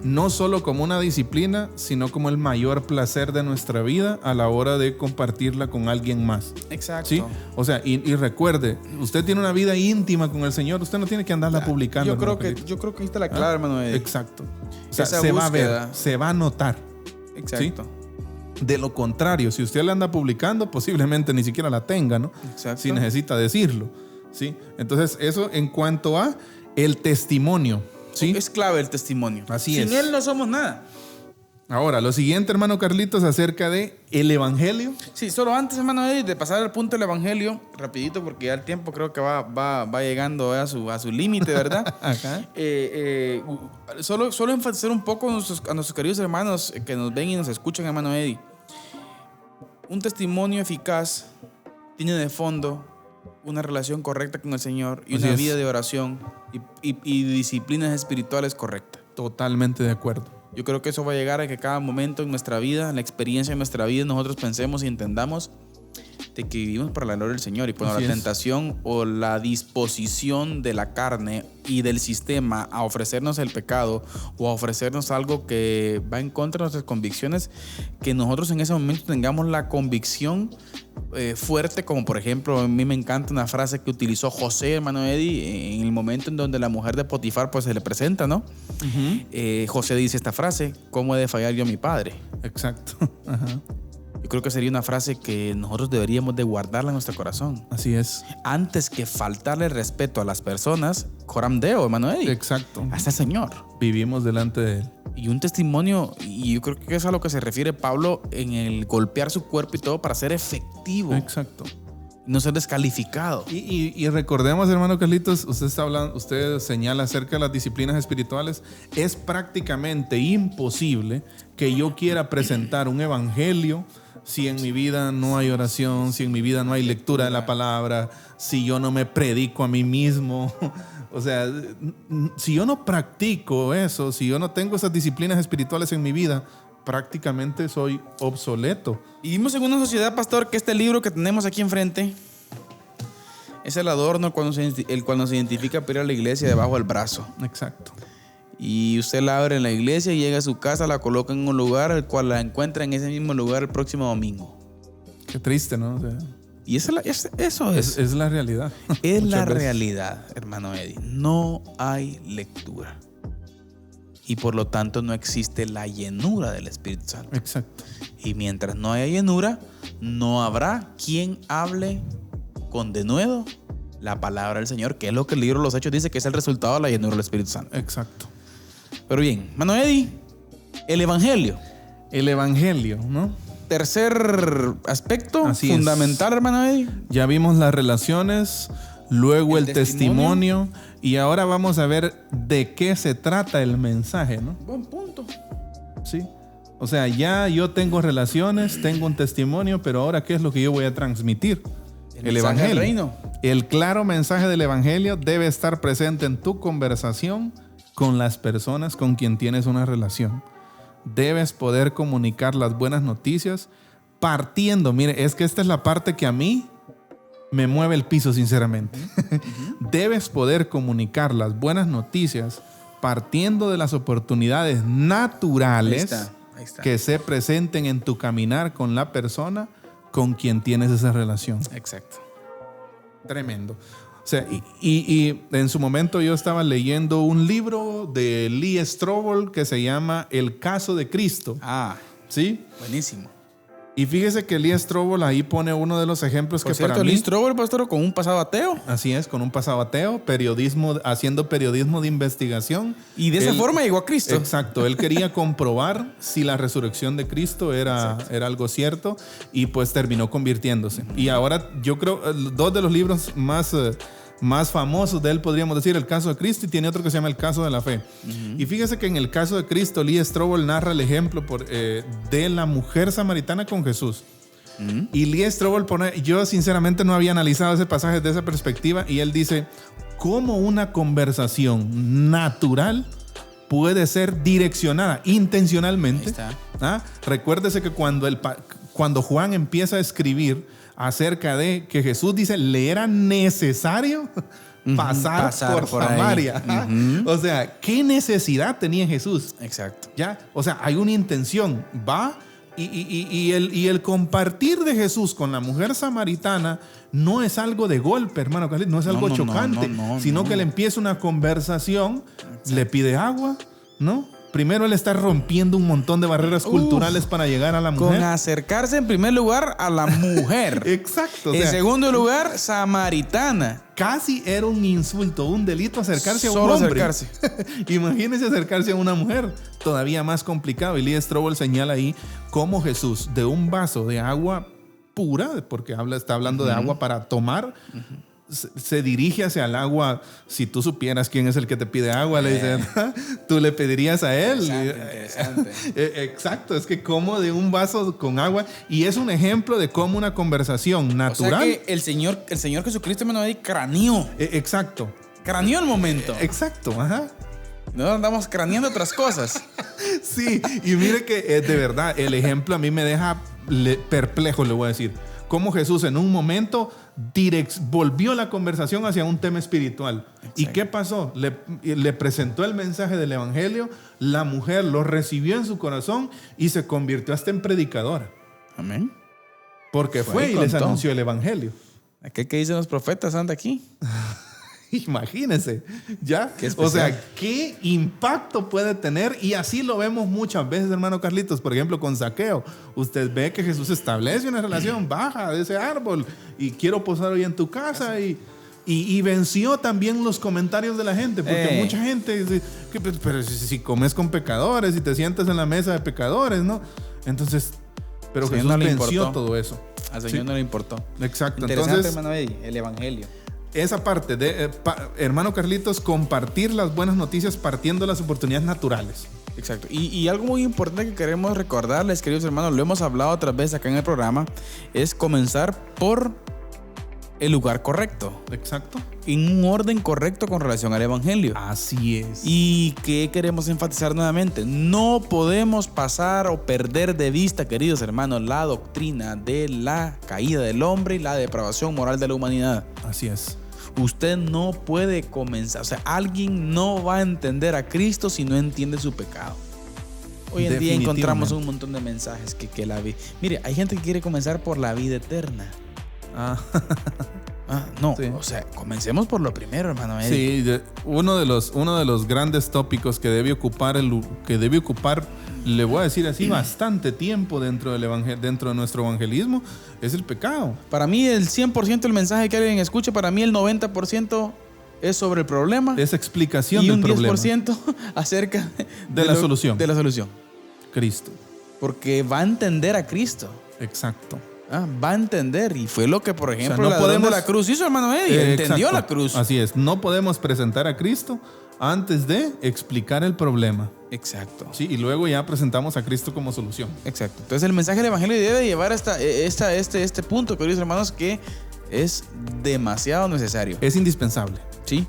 Speaker 3: no solo como una disciplina, sino como el mayor placer de nuestra vida a la hora de compartirla con alguien más.
Speaker 2: Exacto.
Speaker 3: ¿Sí? O sea, y recuerde, usted tiene una vida íntima con el Señor, usted no tiene que andarla publicando.
Speaker 2: Yo
Speaker 3: hermano
Speaker 2: creo
Speaker 3: Carlitos.
Speaker 2: que ahí está la clave, hermano Eddie.
Speaker 3: Exacto. O sea,
Speaker 2: Esa
Speaker 3: se va a
Speaker 2: búsqueda.
Speaker 3: ver, se va a notar.
Speaker 2: Exacto.
Speaker 3: De lo contrario, si usted la anda publicando, posiblemente ni siquiera la tenga, ¿no?
Speaker 2: Exacto.
Speaker 3: Si necesita decirlo, ¿sí? Entonces, eso en cuanto a el testimonio, ¿sí?
Speaker 2: Es clave el testimonio.
Speaker 3: Así
Speaker 2: Sin
Speaker 3: es.
Speaker 2: él no somos nada.
Speaker 3: Ahora, lo siguiente, hermano Carlitos, acerca de el evangelio.
Speaker 2: Sí, solo antes, hermano Eddie, de pasar al punto del evangelio, rapidito, porque ya el tiempo creo que va llegando a su límite, ¿verdad?
Speaker 3: Ajá.
Speaker 2: Solo enfatizar un poco a nuestros queridos hermanos que nos ven y nos escuchan, hermano Eddie. Un testimonio eficaz tiene de fondo una relación correcta con el Señor y
Speaker 3: Así
Speaker 2: una
Speaker 3: es.
Speaker 2: vida de oración y disciplinas espirituales correctas.
Speaker 3: Totalmente de acuerdo.
Speaker 2: Yo creo que eso va a llegar a que cada momento en nuestra vida, en la experiencia de nuestra vida, nosotros pensemos y entendamos de que vivimos para la gloria del Señor y cuando
Speaker 3: Así
Speaker 2: la
Speaker 3: es.
Speaker 2: tentación o la disposición de la carne y del sistema a ofrecernos el pecado o a ofrecernos algo que va en contra de nuestras convicciones, que nosotros en ese momento tengamos la convicción fuerte, como por ejemplo, a mí me encanta una frase que utilizó José, hermano Eddie, en el momento en donde la mujer de Potifar pues se le presenta, ¿no? José dice esta frase: ¿cómo he de fallar yo a mi padre?
Speaker 3: Exacto. Ajá.
Speaker 2: Yo creo que sería una frase que nosotros deberíamos de guardarla en nuestro corazón.
Speaker 3: Así es.
Speaker 2: Antes que faltarle respeto a las personas, Joram Deo, hermano Eddie,
Speaker 3: Exacto.
Speaker 2: hasta el Señor.
Speaker 3: Vivimos delante de él.
Speaker 2: Y un testimonio, y yo creo que es a lo que se refiere Pablo en el golpear su cuerpo y todo para ser efectivo.
Speaker 3: Exacto.
Speaker 2: No ser descalificado.
Speaker 3: Y recordemos, hermano Carlitos, usted señala acerca de las disciplinas espirituales. Es prácticamente imposible que yo quiera presentar un evangelio si en mi vida no hay oración, si en mi vida no hay lectura de la palabra, si yo no me predico a mí mismo. O sea, si yo no practico eso, si yo no tengo esas disciplinas espirituales en mi vida, prácticamente soy obsoleto.
Speaker 2: Y vivimos en una sociedad, pastor, que este libro que tenemos aquí enfrente es el adorno el cual nos identifica para ir a la iglesia debajo del brazo.
Speaker 3: Exacto.
Speaker 2: Y usted la abre en la iglesia, llega a su casa, la coloca en un lugar, el cual la encuentra en ese mismo lugar el próximo domingo.
Speaker 3: Qué triste, ¿no? O sea,
Speaker 2: y eso es.
Speaker 3: Es la realidad.
Speaker 2: Es la
Speaker 3: Muchas veces.
Speaker 2: realidad, hermano Eddie. No hay lectura. Y por lo tanto no existe la llenura del Espíritu Santo.
Speaker 3: Exacto.
Speaker 2: Y mientras no haya llenura, no habrá quien hable con denuedo la palabra del Señor, que es lo que el libro de los Hechos dice que es el resultado de la llenura del Espíritu Santo.
Speaker 3: Exacto.
Speaker 2: Pero bien, hermano Eddie, el Evangelio.
Speaker 3: El Evangelio, ¿no?
Speaker 2: Tercer aspecto
Speaker 3: Así
Speaker 2: fundamental, hermano Eddie.
Speaker 3: Ya vimos las relaciones, luego el
Speaker 2: testimonio.
Speaker 3: testimonio, y ahora vamos a ver de qué se trata el mensaje, ¿no?
Speaker 2: Buen punto.
Speaker 3: Sí. O sea, ya yo tengo relaciones, tengo un testimonio, pero ahora ¿qué es lo que yo voy a transmitir? El
Speaker 2: mensaje del
Speaker 3: Evangelio.
Speaker 2: reino.
Speaker 3: El claro mensaje del Evangelio debe estar presente en tu conversación con las personas con quien tienes una relación. Debes poder comunicar las buenas noticias partiendo. Mire, es que esta es la parte que a mí me mueve el piso, sinceramente. Debes poder comunicar las buenas noticias partiendo de las oportunidades naturales
Speaker 2: Ahí está.
Speaker 3: que se presenten en tu caminar con la persona con quien tienes esa relación.
Speaker 2: Exacto.
Speaker 3: Tremendo. O sea, y en su momento yo estaba leyendo un libro de Lee Strobel que se llama El caso de Cristo.
Speaker 2: Ah,
Speaker 3: ¿Sí?
Speaker 2: buenísimo.
Speaker 3: Y fíjese que Lee Strobel ahí pone uno de los ejemplos
Speaker 2: Por
Speaker 3: que
Speaker 2: cierto,
Speaker 3: para mí...
Speaker 2: Lee Strobel, pastor, con un pasado ateo.
Speaker 3: Así es, con un pasado ateo, haciendo periodismo de investigación.
Speaker 2: Y de esa forma llegó a Cristo.
Speaker 3: Exacto, él quería comprobar si la resurrección de Cristo era algo cierto y pues terminó convirtiéndose. Y ahora yo creo, dos de los libros más famosos de él podríamos decir, El caso de Cristo, y tiene otro que se llama El caso de la fe. Y fíjese que en El caso de Cristo, Lee Strobel narra el ejemplo de la mujer samaritana con Jesús. Y Lee Strobel pone, yo sinceramente no había analizado ese pasaje desde esa perspectiva, y él dice, ¿cómo una conversación natural puede ser direccionada intencionalmente?
Speaker 2: Ahí está.
Speaker 3: Recuérdese que cuando Juan empieza a escribir acerca de que Jesús dice, le era necesario pasar por Samaria. O sea, ¿qué necesidad tenía Jesús?
Speaker 2: Exacto.
Speaker 3: ¿Ya? O sea, hay una intención. Va y el compartir de Jesús con la mujer samaritana no es algo de golpe, hermano, no es algo chocante, sino que le empieza una conversación, le pide agua, ¿no? Primero él está rompiendo un montón de barreras culturales para llegar a la mujer.
Speaker 2: Con acercarse en primer lugar a la mujer.
Speaker 3: Exacto.
Speaker 2: En segundo lugar, samaritana.
Speaker 3: Casi era un insulto, un delito acercarse a un
Speaker 2: Solo
Speaker 3: hombre.
Speaker 2: acercarse.
Speaker 3: Imagínese acercarse a una mujer. Todavía más complicado. Y Lee Strobel señala ahí cómo Jesús, de un vaso de agua pura, porque está hablando de agua para tomar, se dirige hacia el agua. Si tú supieras quién es el que te pide agua, le dice, tú le pedirías a él.
Speaker 2: Interesante.
Speaker 3: Exacto, es que como de un vaso con agua, y es un ejemplo de cómo una conversación natural.
Speaker 2: O sea que el Señor Jesucristo me ahí craneó.
Speaker 3: Exacto.
Speaker 2: Craneó el momento.
Speaker 3: Exacto, ajá.
Speaker 2: No andamos craneando otras cosas.
Speaker 3: Sí, y mire que de verdad, el ejemplo a mí me deja perplejo, le voy a decir. Cómo Jesús en un momento volvió la conversación hacia un tema espiritual. Exacto. ¿Y qué pasó? Le presentó el mensaje del Evangelio, la mujer lo recibió en su corazón y se convirtió hasta en predicadora.
Speaker 2: Amén.
Speaker 3: Porque fue y les anunció el Evangelio.
Speaker 2: Aquel que dicen los profetas anda aquí.
Speaker 3: Imagínense, ¿ya? O sea, ¿qué impacto puede tener? Y así lo vemos muchas veces, hermano Carlitos. Por ejemplo, con Zaqueo. Usted ve que Jesús establece una relación, baja de ese árbol y quiero posar hoy en tu casa. Y Y venció también los comentarios de la gente, porque mucha gente dice, pero si comes con pecadores y te sientas en la mesa de pecadores, ¿no? Entonces, pero Jesús venció todo eso.
Speaker 2: Al Señor no le importó.
Speaker 3: Exacto.
Speaker 2: Interesante,
Speaker 3: Entonces,
Speaker 2: hermano Eddie, el evangelio.
Speaker 3: Esa parte de, hermano Carlitos, compartir las buenas noticias partiendo de las oportunidades naturales.
Speaker 2: Exacto. Y algo muy importante que queremos recordarles, queridos hermanos, lo hemos hablado otras veces acá en el programa, es comenzar por el lugar correcto.
Speaker 3: Exacto.
Speaker 2: En un orden correcto con relación al evangelio.
Speaker 3: Así es.
Speaker 2: ¿Y qué queremos enfatizar nuevamente? No podemos pasar o perder de vista, queridos hermanos, la doctrina de la caída del hombre y la depravación moral de la humanidad.
Speaker 3: Así es.
Speaker 2: Usted no puede comenzar, o sea, alguien no va a entender a Cristo si no entiende su pecado. Hoy en día encontramos un montón de mensajes que la vida. Mire, hay gente que quiere comenzar por la vida eterna. No, sí. O sea, comencemos por lo primero, hermano Eddie.
Speaker 3: Sí, uno de los grandes tópicos que debe ocupar, le voy a decir así, bastante tiempo dentro de nuestro evangelismo, es el pecado.
Speaker 2: Para mí el 100% del mensaje que alguien escuche, para mí el 90% es sobre el problema.
Speaker 3: Es explicación del problema.
Speaker 2: Y un 10% acerca
Speaker 3: de la solución.
Speaker 2: De la solución.
Speaker 3: Cristo.
Speaker 2: Porque va a entender a Cristo.
Speaker 3: Exacto.
Speaker 2: Va a entender. Y fue lo que, por ejemplo,
Speaker 3: o sea, no podemos,
Speaker 2: la cruz hizo, hermano Eddie. Entendió la cruz.
Speaker 3: Así es. No podemos presentar a Cristo antes de explicar el problema.
Speaker 2: Exacto.
Speaker 3: Sí, y luego ya presentamos a Cristo como solución.
Speaker 2: Exacto. Entonces el mensaje del evangelio debe llevar hasta este punto, queridos hermanos, que es demasiado necesario.
Speaker 3: Es indispensable.
Speaker 2: Sí.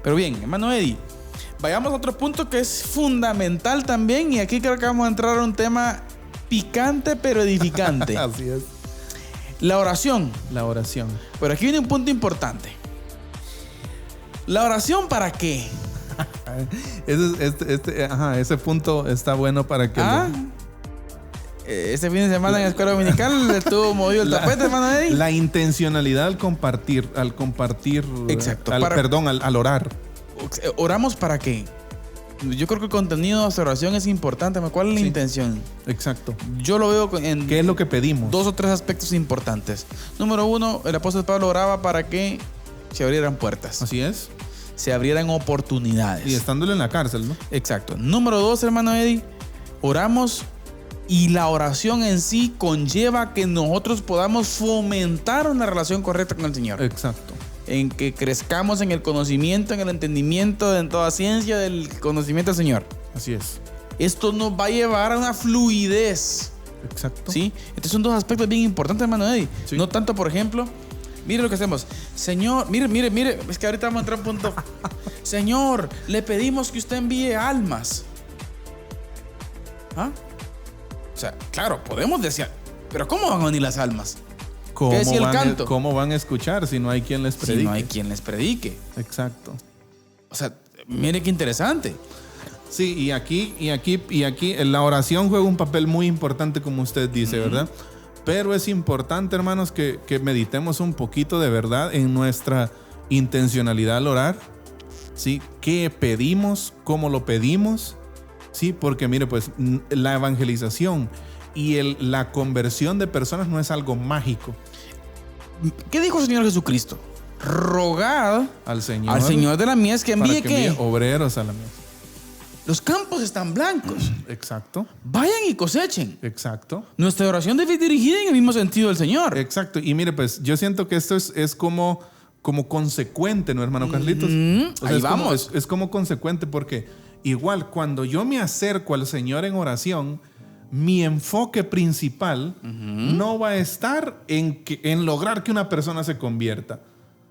Speaker 2: Pero bien, hermano Eddie, vayamos a otro punto que es fundamental también. Y aquí creo que vamos a entrar a un tema picante pero edificante.
Speaker 3: Así es.
Speaker 2: La oración.
Speaker 3: La oración.
Speaker 2: Pero aquí viene un punto importante. ¿La oración para qué?
Speaker 3: Ese punto está bueno para que...
Speaker 2: Este fin de semana en la escuela dominical le estuvo movido el tapete, hermano Eddie.
Speaker 3: La intencionalidad al compartir.
Speaker 2: Exacto.
Speaker 3: Al orar.
Speaker 2: ¿Oramos para qué? Yo creo que el contenido de nuestra oración es importante. ¿Cuál es la intención?
Speaker 3: Exacto.
Speaker 2: Yo lo veo en...
Speaker 3: ¿Qué es lo que pedimos? 2
Speaker 2: o 3 aspectos importantes. Número 1, el apóstol Pablo oraba para que se abrieran puertas.
Speaker 3: Así es.
Speaker 2: Se abrieran oportunidades.
Speaker 3: Y estándole en la cárcel, ¿no?
Speaker 2: Exacto. Número 2, hermano Eddie, oramos y la oración en sí conlleva que nosotros podamos fomentar una relación correcta con el Señor.
Speaker 3: Exacto.
Speaker 2: En que crezcamos en el conocimiento, en el entendimiento, en toda ciencia del conocimiento del Señor.
Speaker 3: Así es.
Speaker 2: Esto nos va a llevar a una fluidez.
Speaker 3: Exacto.
Speaker 2: ¿Sí? Estos son 2 aspectos bien importantes, hermano Eddie.
Speaker 3: Sí.
Speaker 2: No tanto, por ejemplo, mire lo que hacemos. Señor, mire, es que ahorita vamos a entrar a un punto. Señor, le pedimos que usted envíe almas. O sea, claro, podemos decir, pero ¿cómo van a venir las almas? ¿Qué decía el canto?
Speaker 3: ¿Cómo van a escuchar si no hay quien les predique?
Speaker 2: Si no hay quien les predique.
Speaker 3: Exacto.
Speaker 2: O sea, mire qué interesante.
Speaker 3: Sí, y aquí la oración juega un papel muy importante, como usted dice, ¿verdad? Pero es importante, hermanos, que meditemos un poquito de verdad en nuestra intencionalidad al orar. ¿Sí? ¿Qué pedimos? ¿Cómo lo pedimos? Sí, porque mire, pues la evangelización y la conversión de personas no es algo mágico.
Speaker 2: ¿Qué dijo el Señor Jesucristo? Rogad
Speaker 3: al Señor
Speaker 2: de la mies que envíe
Speaker 3: ¿qué? Obreros a la mies.
Speaker 2: Los campos están blancos.
Speaker 3: Exacto.
Speaker 2: Vayan y cosechen.
Speaker 3: Exacto.
Speaker 2: Nuestra oración debe ir dirigida en el mismo sentido del Señor.
Speaker 3: Exacto. Y mire, pues yo siento que esto es como consecuente, ¿no, hermano Carlitos? O sea,
Speaker 2: ahí vamos.
Speaker 3: Es como consecuente porque igual cuando yo me acerco al Señor en oración, mi enfoque principal no va a estar en lograr que una persona se convierta,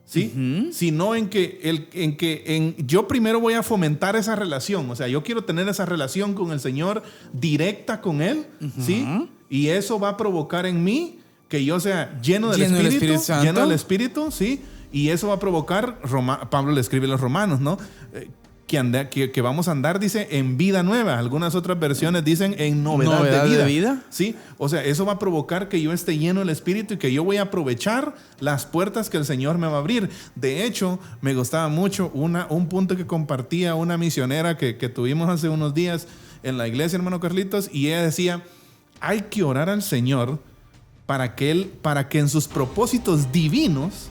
Speaker 3: ¿sí? Sino en que yo primero voy a fomentar esa relación. O sea, yo quiero tener esa relación con el Señor directa con Él, ¿sí? Y eso va a provocar en mí que yo sea lleno del Espíritu, ¿sí? Y eso va a provocar, Pablo le escribe a los romanos, ¿no? Que vamos a andar, dice, en vida nueva. Algunas otras versiones dicen en novedad de vida. ¿Sí? O sea, eso va a provocar que yo esté lleno del Espíritu y que yo voy a aprovechar las puertas que el Señor me va a abrir. De hecho, me gustaba mucho un punto que compartía una misionera que tuvimos hace unos días en la iglesia, hermano Carlitos, y ella decía, hay que orar al Señor para que en sus propósitos divinos,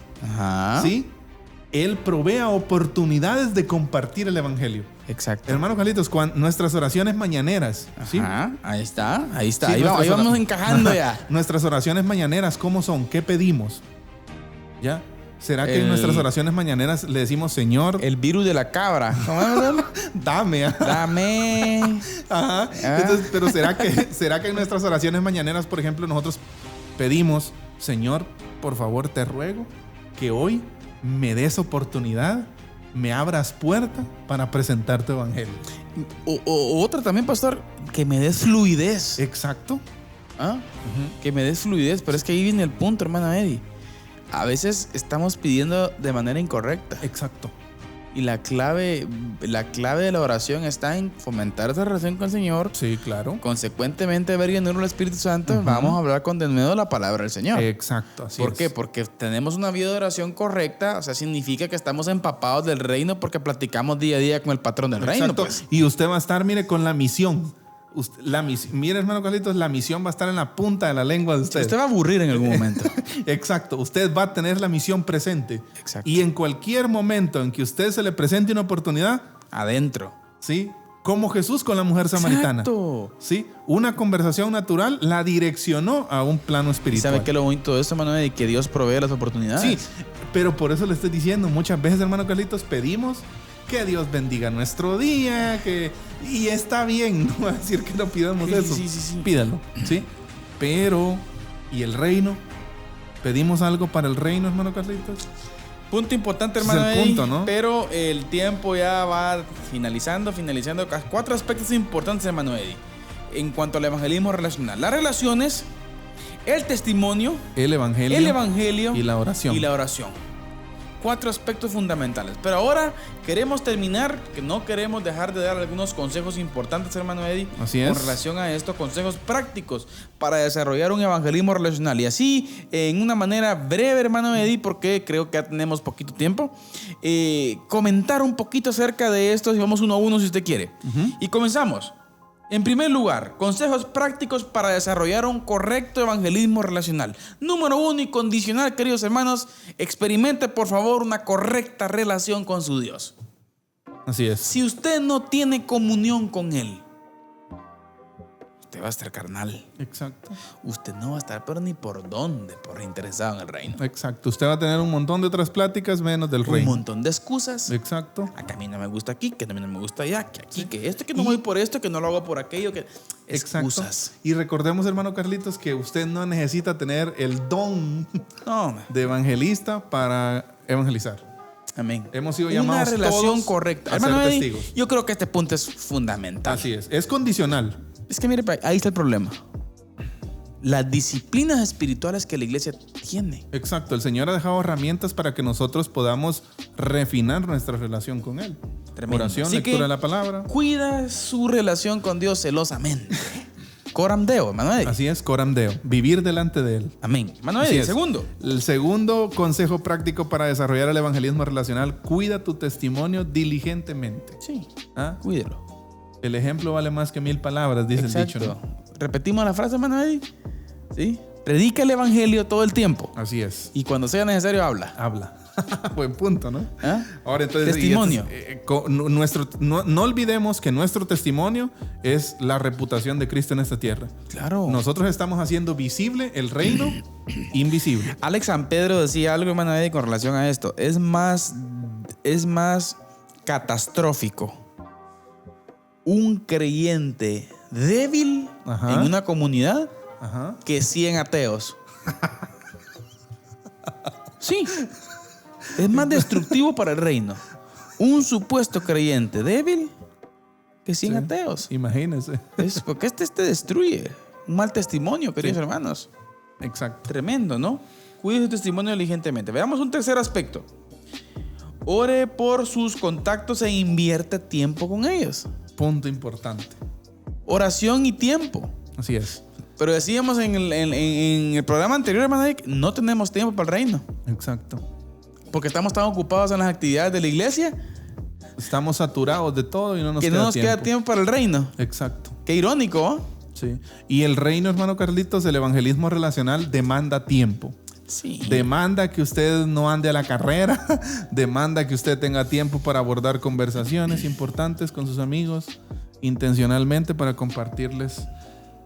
Speaker 3: ¿sí? Él provee oportunidades de compartir el evangelio.
Speaker 2: Exacto.
Speaker 3: Hermano Carlitos, nuestras oraciones mañaneras, ¿sí?
Speaker 2: Ajá, ahí está.
Speaker 3: Sí,
Speaker 2: Ahí vamos encajando ya.
Speaker 3: Nuestras oraciones mañaneras, ¿cómo son? ¿Qué pedimos? ¿Ya? ¿Será que en nuestras oraciones mañaneras le decimos, Señor?
Speaker 2: El virus de la cabra. ¿Cómo es?
Speaker 3: Dame.
Speaker 2: Dame.
Speaker 3: Ajá. Entonces, pero ¿será que en nuestras oraciones mañaneras, por ejemplo, nosotros pedimos, Señor, por favor, te ruego que hoy me des oportunidad, me abras puerta para presentar tu evangelio?
Speaker 2: O otra también, pastor, que me des fluidez.
Speaker 3: Exacto.
Speaker 2: ¿Ah? Que me des fluidez. Pero es que ahí viene el punto, hermano Eddie. A veces estamos pidiendo de manera incorrecta.
Speaker 3: Exacto.
Speaker 2: Y la clave de la oración está en fomentar esa relación con el Señor.
Speaker 3: Sí, claro.
Speaker 2: Consecuentemente, ver y llenarnos el Espíritu Santo. Vamos a hablar con denuedo la palabra del Señor.
Speaker 3: Exacto, así
Speaker 2: ¿Por
Speaker 3: es.
Speaker 2: qué? Porque tenemos una vida de oración correcta. O sea, significa que estamos empapados del reino porque platicamos día a día con el patrón del reino.
Speaker 3: Exacto.
Speaker 2: Pues.
Speaker 3: Y usted va a estar, mire, con la misión. Mire, hermano Carlitos, la misión va a estar en la punta de la lengua de usted.
Speaker 2: Usted va a aburrir en algún momento.
Speaker 3: Exacto. Usted va a tener la misión presente.
Speaker 2: Exacto.
Speaker 3: Y en cualquier momento en que usted se le presente una oportunidad,
Speaker 2: Adentro.
Speaker 3: ¿sí? Como Jesús con la mujer samaritana.
Speaker 2: Exacto.
Speaker 3: ¿Sí? Una conversación natural la direccionó a un plano
Speaker 2: ¿Y
Speaker 3: espiritual.
Speaker 2: sabe qué es lo bonito de esto, hermano? De que Dios provee las oportunidades.
Speaker 3: Sí, pero por eso le estoy diciendo, muchas veces, hermano Carlitos, pedimos que Dios bendiga nuestro día, y está bien, no va a decir que no pidamos eso.
Speaker 2: Sí.
Speaker 3: Pídalo, ¿sí? Pero, ¿y el reino? ¿Pedimos algo para el reino, hermano Carlitos?
Speaker 2: Punto importante,
Speaker 3: Ese
Speaker 2: hermano.
Speaker 3: es el punto, ¿no?
Speaker 2: Pero el tiempo ya va finalizando. 4 aspectos importantes, hermano Eddie, en cuanto al evangelismo relacional. Las relaciones, el testimonio,
Speaker 3: El evangelio y la oración.
Speaker 2: 4 aspectos fundamentales. Pero ahora queremos terminar, que no queremos dejar de dar algunos consejos importantes, hermano Eddie.
Speaker 3: Así es.
Speaker 2: Con relación a estos consejos prácticos para desarrollar un evangelismo relacional. Y así, en una manera breve, hermano Eddie, porque creo que ya tenemos poquito tiempo, comentar un poquito acerca de esto, y vamos uno a uno si usted quiere. Y comenzamos. En primer lugar, consejos prácticos para desarrollar un correcto evangelismo relacional. Número 1 y condicional, queridos hermanos, experimente por favor una correcta relación con su Dios.
Speaker 3: Así es.
Speaker 2: Si usted no tiene comunión con Él, usted va a estar carnal.
Speaker 3: Exacto.
Speaker 2: Usted no va a estar, pero ni por dónde, por interesado en el reino.
Speaker 3: Exacto. Usted va a tener un montón de otras pláticas menos del
Speaker 2: Un
Speaker 3: reino.
Speaker 2: montón de excusas.
Speaker 3: Exacto.
Speaker 2: A que a mí no me gusta aquí, que a mí no me gusta allá, que aquí, que esto, que no voy por esto, que no lo hago por aquello, que... Excusas.
Speaker 3: Exacto. Y recordemos, hermano Carlitos, que usted no necesita tener el don
Speaker 2: No,
Speaker 3: de evangelista para evangelizar.
Speaker 2: amén.
Speaker 3: Hemos sido llamados
Speaker 2: una relación
Speaker 3: todos
Speaker 2: correcta.
Speaker 3: a
Speaker 2: Hermano
Speaker 3: ser
Speaker 2: Eddie,
Speaker 3: testigos.
Speaker 2: yo creo que este punto es fundamental.
Speaker 3: Así es. Es condicional.
Speaker 2: Es que mire, ahí está el problema. Las disciplinas espirituales que la iglesia tiene.
Speaker 3: Exacto. El Señor ha dejado herramientas para que nosotros podamos refinar nuestra relación con Él.
Speaker 2: Tremendo.
Speaker 3: Oración,
Speaker 2: Así
Speaker 3: lectura
Speaker 2: que
Speaker 3: de la palabra.
Speaker 2: Cuida su relación con Dios celosamente. Coram Deo, hermano Eddie.
Speaker 3: Así es, coram Deo. Vivir delante de Él.
Speaker 2: Amén. Hermano
Speaker 3: Así
Speaker 2: Eddie,
Speaker 3: es.
Speaker 2: segundo.
Speaker 3: El segundo consejo práctico para desarrollar el evangelismo relacional: cuida tu testimonio diligentemente.
Speaker 2: Sí,
Speaker 3: ¿Ah?
Speaker 2: cuídelo.
Speaker 3: El ejemplo vale más que 1000 palabras, dice
Speaker 2: Exacto.
Speaker 3: el dicho, ¿no?
Speaker 2: Repetimos la frase, hermano Eddie. ¿Sí? Predica el evangelio todo el tiempo.
Speaker 3: Así es.
Speaker 2: Y cuando sea necesario, habla.
Speaker 3: Habla. Buen punto, ¿no?
Speaker 2: ¿Ah?
Speaker 3: Ahora entonces,
Speaker 2: Testimonio.
Speaker 3: No olvidemos que nuestro testimonio es la reputación de Cristo en esta tierra.
Speaker 2: Claro.
Speaker 3: Nosotros estamos haciendo visible el reino invisible.
Speaker 2: Alex San Pedro decía algo, hermano Eddie, con relación a esto. Es más catastrófico un creyente débil
Speaker 3: Ajá.
Speaker 2: en una comunidad
Speaker 3: Ajá.
Speaker 2: que 100 ateos. Sí. Es más destructivo para el reino un supuesto creyente débil que 100
Speaker 3: Sí.
Speaker 2: ateos.
Speaker 3: Imagínense.
Speaker 2: Es porque te destruye. Un mal testimonio, queridos hermanos.
Speaker 3: Exacto.
Speaker 2: Tremendo, ¿no? Cuide su testimonio diligentemente. Veamos un tercer aspecto. Ore por sus contactos e invierta tiempo con ellos.
Speaker 3: Punto importante.
Speaker 2: Oración y tiempo.
Speaker 3: Así es.
Speaker 2: Pero decíamos en el programa anterior, hermano, que no tenemos tiempo para el reino.
Speaker 3: Exacto.
Speaker 2: Porque estamos tan ocupados en las actividades de la iglesia
Speaker 3: Estamos saturados de todo y no nos
Speaker 2: que
Speaker 3: queda
Speaker 2: no nos
Speaker 3: tiempo.
Speaker 2: queda tiempo para el reino.
Speaker 3: Exacto.
Speaker 2: Qué irónico, ¿eh?
Speaker 3: Sí. Y el reino, hermano Carlitos, el evangelismo relacional demanda tiempo.
Speaker 2: Sí.
Speaker 3: Demanda que usted no ande a la carrera, demanda que usted tenga tiempo para abordar conversaciones importantes con sus amigos, intencionalmente para compartirles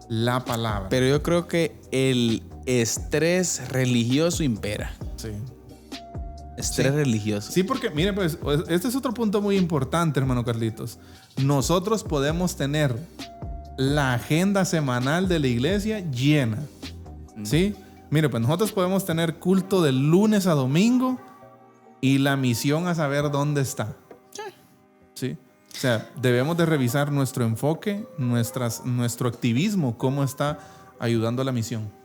Speaker 3: la palabra.
Speaker 2: Pero yo creo que el estrés religioso impera.
Speaker 3: Sí.
Speaker 2: Estrés religioso.
Speaker 3: Sí, porque, mire, pues, este es otro punto muy importante, hermano Carlitos. Nosotros podemos tener la agenda semanal de la iglesia llena. ¿Sí? Mire, pues nosotros podemos tener culto de lunes a domingo y la misión a saber dónde está. ¿Sí? O sea, debemos de revisar nuestro enfoque, nuestro activismo, cómo está ayudando a la misión.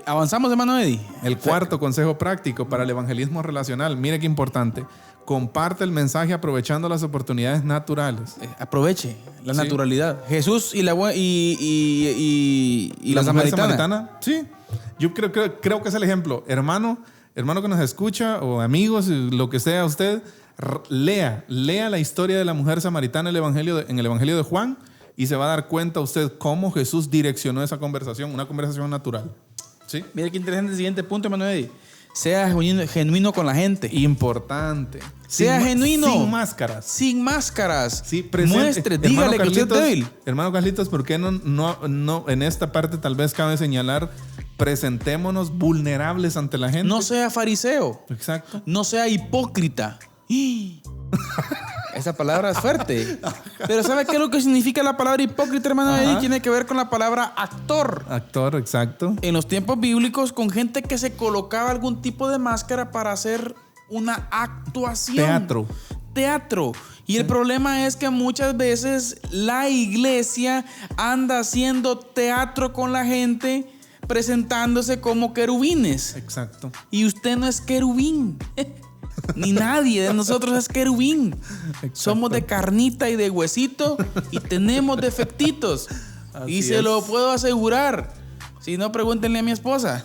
Speaker 2: Avanzamos, hermano Eddie.
Speaker 3: El cuarto consejo práctico para el evangelismo relacional. Mire qué importante. Comparte el mensaje aprovechando las oportunidades naturales.
Speaker 2: Aproveche la
Speaker 3: Sí.
Speaker 2: naturalidad. Jesús y la
Speaker 3: ¿La mujer
Speaker 2: samaritana.
Speaker 3: Sí. Yo creo que es el ejemplo. Hermano que nos escucha, o amigos, lo que sea usted, lea la historia de la mujer samaritana en el Evangelio de Juan, y se va a dar cuenta usted cómo Jesús direccionó esa conversación, una conversación natural. ¿Sí?
Speaker 2: Mira qué interesante el siguiente punto, hermano Eddie. Sea genuino con la gente.
Speaker 3: Importante.
Speaker 2: Sea genuino.
Speaker 3: Sin máscaras.
Speaker 2: Sin máscaras.
Speaker 3: Sí, presente.
Speaker 2: Muestre, dígale que usted es débil.
Speaker 3: Hermano Carlitos, ¿por qué no en esta parte tal vez cabe señalar, presentémonos vulnerables ante la gente?
Speaker 2: No sea fariseo.
Speaker 3: Exacto.
Speaker 2: No sea hipócrita. Esa palabra es fuerte. Pero ¿sabe qué es lo que significa la palabra hipócrita, hermano
Speaker 3: Ajá.
Speaker 2: Eddie? Tiene que ver con la palabra actor.
Speaker 3: Actor, exacto.
Speaker 2: En los tiempos bíblicos, con gente que se colocaba algún tipo de máscara para hacer una actuación. Teatro. Y el problema es que muchas veces la iglesia anda haciendo teatro con la gente, presentándose como querubines.
Speaker 3: Exacto.
Speaker 2: Y usted no es querubín. Ni nadie de nosotros es querubín.
Speaker 3: Exacto.
Speaker 2: Somos de carnita y de huesito y tenemos defectitos. Y
Speaker 3: Así
Speaker 2: se
Speaker 3: es.
Speaker 2: lo puedo asegurar. Si no, pregúntenle a mi esposa.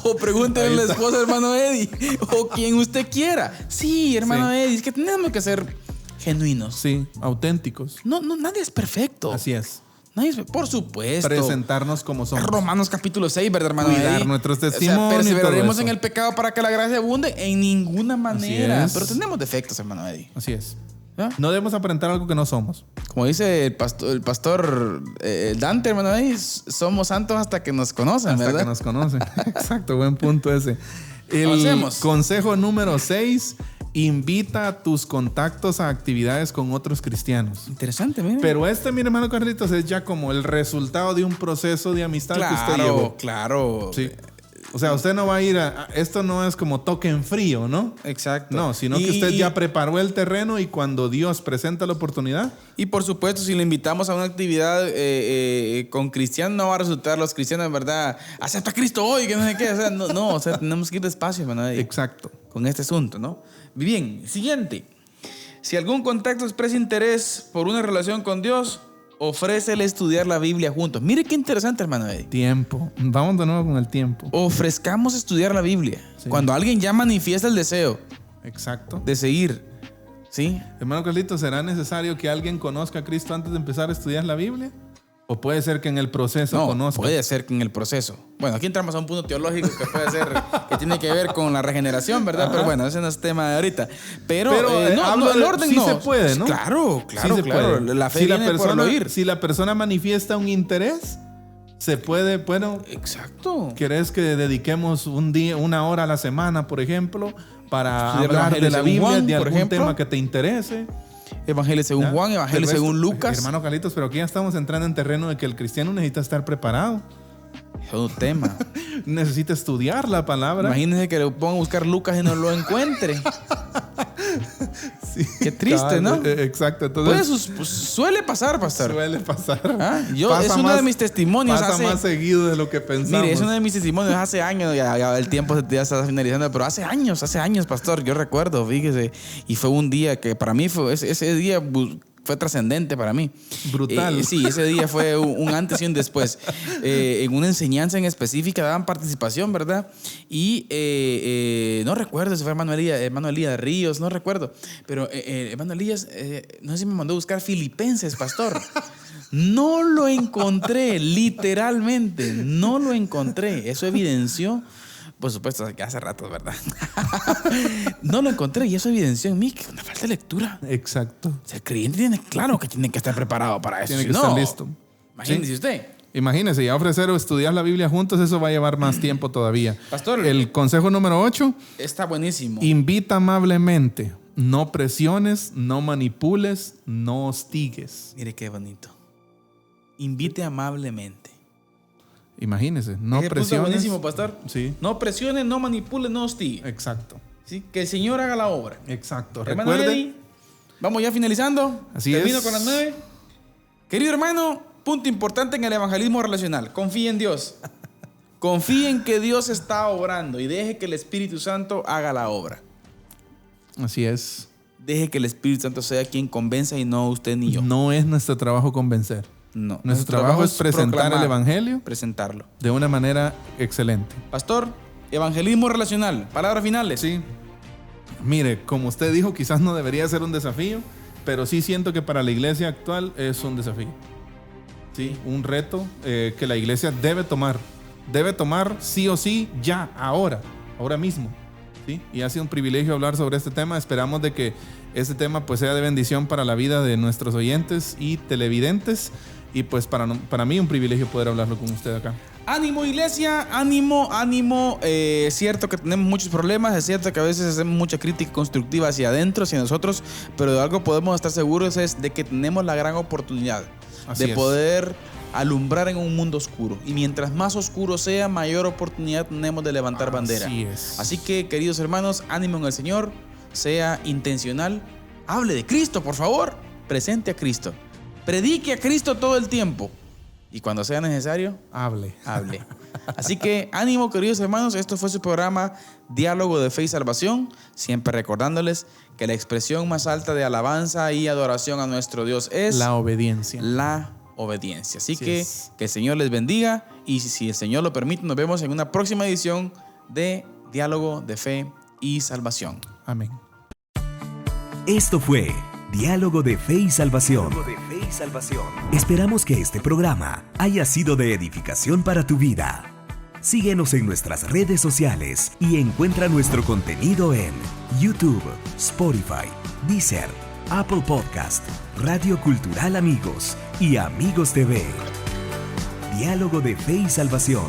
Speaker 2: O pregúntenle a la esposa, hermano Eddie. O quien usted quiera. Sí, hermano
Speaker 3: Sí.
Speaker 2: Eddie, es que tenemos que ser genuinos.
Speaker 3: Sí, auténticos.
Speaker 2: No, nadie es perfecto.
Speaker 3: Así es.
Speaker 2: Por supuesto.
Speaker 3: Presentarnos como somos.
Speaker 2: Romanos capítulo 6, ¿verdad, hermano?
Speaker 3: Cuidar
Speaker 2: Eddie?
Speaker 3: nuestros testimonios y todo
Speaker 2: perseveraremos
Speaker 3: eso.
Speaker 2: en el pecado para que la gracia abunde. En ninguna manera.
Speaker 3: es.
Speaker 2: Pero tenemos defectos, hermano Eddie.
Speaker 3: Así es.
Speaker 2: ¿Ya?
Speaker 3: No debemos aparentar algo que no somos.
Speaker 2: Como dice el pastor Dante, hermano Eddie, somos santos hasta que nos conocen,
Speaker 3: Hasta
Speaker 2: ¿verdad?
Speaker 3: que nos conocen. Exacto, buen punto ese. El
Speaker 2: Avancemos.
Speaker 3: consejo número 6. Invita a tus contactos a actividades con otros cristianos.
Speaker 2: Interesante, mire.
Speaker 3: Pero mi hermano Carlitos, es ya como el resultado de un proceso de amistad que usted llevó.
Speaker 2: Claro.
Speaker 3: Sí. O sea, usted no va a ir esto no es como toque en frío, ¿no?
Speaker 2: Exacto.
Speaker 3: No, sino que usted ya preparó el terreno y cuando Dios presenta la oportunidad.
Speaker 2: Y por supuesto, si le invitamos a una actividad con cristianos, no va a resultar los cristianos, ¿verdad? Acepta a Cristo hoy, que no sé qué. O sea, no, o sea, tenemos que ir despacio, hermano Eddie,
Speaker 3: Exacto.
Speaker 2: con este asunto, ¿no? Bien, siguiente. Si algún contacto expresa interés por una relación con Dios, ofrécele estudiar la Biblia juntos. Mire qué interesante, hermano Eddie.
Speaker 3: Tiempo. Vamos de nuevo con el tiempo.
Speaker 2: Ofrezcamos estudiar la Biblia.
Speaker 3: Sí.
Speaker 2: Cuando alguien ya manifiesta el deseo
Speaker 3: Exacto.
Speaker 2: de seguir, ¿sí?
Speaker 3: Hermano Carlitos, ¿será necesario que alguien conozca a Cristo antes de empezar a estudiar la Biblia? ¿O puede ser que en el proceso
Speaker 2: No,
Speaker 3: conozca?
Speaker 2: puede ser que en el proceso. Bueno, aquí entramos a un punto teológico que puede ser, que tiene que ver con la regeneración, ¿verdad?
Speaker 3: Ajá.
Speaker 2: Pero bueno, ese no es tema de ahorita. Pero
Speaker 3: hablo
Speaker 2: el
Speaker 3: de-
Speaker 2: ón
Speaker 3: sí se puede, ¿no?
Speaker 2: Claro,
Speaker 3: Sí se puede.
Speaker 2: La fe
Speaker 3: si
Speaker 2: viene por el oír.
Speaker 3: Si la persona manifiesta un interés, se puede, bueno,
Speaker 2: Exacto.
Speaker 3: ¿querés que dediquemos un día, una hora a la semana, por ejemplo, para
Speaker 2: Estudiar el
Speaker 3: hablar de
Speaker 2: Evangelio
Speaker 3: la
Speaker 2: según
Speaker 3: Biblia,
Speaker 2: Juan,
Speaker 3: de
Speaker 2: por
Speaker 3: algún
Speaker 2: ejemplo?
Speaker 3: tema que te interese?
Speaker 2: Evangelio según
Speaker 3: ¿Ya?
Speaker 2: Juan, Evangelio
Speaker 3: Del resto-
Speaker 2: según Lucas.
Speaker 3: Hermano Carlitos, pero aquí ya estamos entrando en terreno de que el cristiano necesita estar preparado.
Speaker 2: Es un tema.
Speaker 3: Necesita estudiar la palabra.
Speaker 2: Imagínense que le ponga a buscar Lucas y no lo encuentre.
Speaker 3: Sí.
Speaker 2: Qué triste, ¿no?
Speaker 3: Exacto. Entonces,
Speaker 2: Pues, suele pasar, pastor.
Speaker 3: suele pasar.
Speaker 2: Ah, yo-
Speaker 3: Pasa
Speaker 2: es uno de mis testimonios
Speaker 3: Pasa
Speaker 2: hace-
Speaker 3: más seguido de lo que pensamos.
Speaker 2: Mire, es uno de mis testimonios hace años, ya el tiempo ya está finalizando, pero hace años, pastor, yo recuerdo, fíjese, y fue un día que para mí fue ese día fue trascendente para mí.
Speaker 3: Brutal.
Speaker 2: Sí, ese día fue un antes y un después. En una enseñanza en específica daban participación, ¿verdad? Y no recuerdo si fue hermano Elías Ríos, no recuerdo. Pero hermano Elías, no sé si me mandó a buscar Filipenses, pastor. No lo encontré, literalmente, no lo encontré. Eso evidenció, por supuesto, que hace rato, ¿verdad? No lo encontré y eso evidenció en mí que una falta de lectura.
Speaker 3: Exacto.
Speaker 2: O sea, el creyente tiene claro que tiene que estar preparado para eso.
Speaker 3: Tiene
Speaker 2: Si
Speaker 3: que
Speaker 2: no,
Speaker 3: estar listo.
Speaker 2: Imagínese
Speaker 3: Sí.
Speaker 2: usted.
Speaker 3: Imagínese, ya ofrecer o estudiar la Biblia juntos, eso va a llevar más tiempo todavía.
Speaker 2: Pastor.
Speaker 3: El consejo número 8,
Speaker 2: Está buenísimo.
Speaker 3: invita amablemente. No presiones, no manipules, no hostigues.
Speaker 2: Mire qué bonito. Invite amablemente.
Speaker 3: Imagínese, no
Speaker 2: Ese punto es
Speaker 3: presiones.
Speaker 2: buenísimo, pastor.
Speaker 3: Sí.
Speaker 2: No presione, no manipule, no hostigue.
Speaker 3: Exacto.
Speaker 2: ¿Sí? Que el Señor haga la obra.
Speaker 3: Exacto.
Speaker 2: Hermano
Speaker 3: Recuerde,
Speaker 2: Eddie, vamos ya finalizando.
Speaker 3: Así
Speaker 2: Termino
Speaker 3: es.
Speaker 2: con las 9. Querido hermano, punto importante en el evangelismo relacional. Confíe en Dios. Confíe en que Dios está obrando y deje que el Espíritu Santo haga la obra.
Speaker 3: así es.
Speaker 2: Deje que el Espíritu Santo sea quien convenza y no usted ni yo.
Speaker 3: No es nuestro trabajo convencer.
Speaker 2: No.
Speaker 3: Nuestro trabajo es presentar
Speaker 2: proclamar,
Speaker 3: el evangelio
Speaker 2: presentarlo.
Speaker 3: de una manera excelente.
Speaker 2: Pastor, evangelismo relacional. Palabras finales.
Speaker 3: Sí. Mire, como usted dijo, quizás no debería ser un desafío, pero sí siento que para la iglesia actual es un desafío. Sí, un reto que la iglesia debe tomar. Debe tomar sí o sí ya, ahora mismo. ¿Sí? Y ha sido un privilegio hablar sobre este tema. Esperamos de que este tema pues sea de bendición para la vida de nuestros oyentes y televidentes. Y pues para mí un privilegio poder hablarlo con usted acá.
Speaker 2: Ánimo, iglesia, ánimo, ánimo. Es cierto que tenemos muchos problemas, es cierto que a veces hacemos mucha crítica constructiva hacia adentro, hacia nosotros, pero de algo podemos estar seguros es de que tenemos la gran oportunidad
Speaker 3: Así
Speaker 2: de
Speaker 3: es.
Speaker 2: poder alumbrar en un mundo oscuro. Y mientras más oscuro sea, mayor oportunidad tenemos de levantar bandera.
Speaker 3: Así es.
Speaker 2: Así que, queridos hermanos, ánimo en el Señor, sea intencional, hable de Cristo, por favor, presente a Cristo, predique a Cristo todo el tiempo. Y cuando sea necesario,
Speaker 3: Hable.
Speaker 2: hable. Así que ánimo, queridos hermanos. Esto fue su programa Diálogo de Fe y Salvación. Siempre recordándoles que la expresión más alta de alabanza y adoración a nuestro Dios es
Speaker 3: La obediencia.
Speaker 2: la obediencia. Así
Speaker 3: Así
Speaker 2: que
Speaker 3: es.
Speaker 2: que el Señor les bendiga. Y si el Señor lo permite, nos vemos en una próxima edición de Diálogo de Fe y Salvación.
Speaker 3: Amén.
Speaker 1: Esto fue Diálogo de Fe y Salvación. Esperamos que este programa haya sido de edificación para tu vida. Síguenos en nuestras redes sociales y encuentra nuestro contenido en YouTube, Spotify, Deezer, Apple Podcast, Radio Cultural Amigos y Amigos TV. Diálogo de Fe y Salvación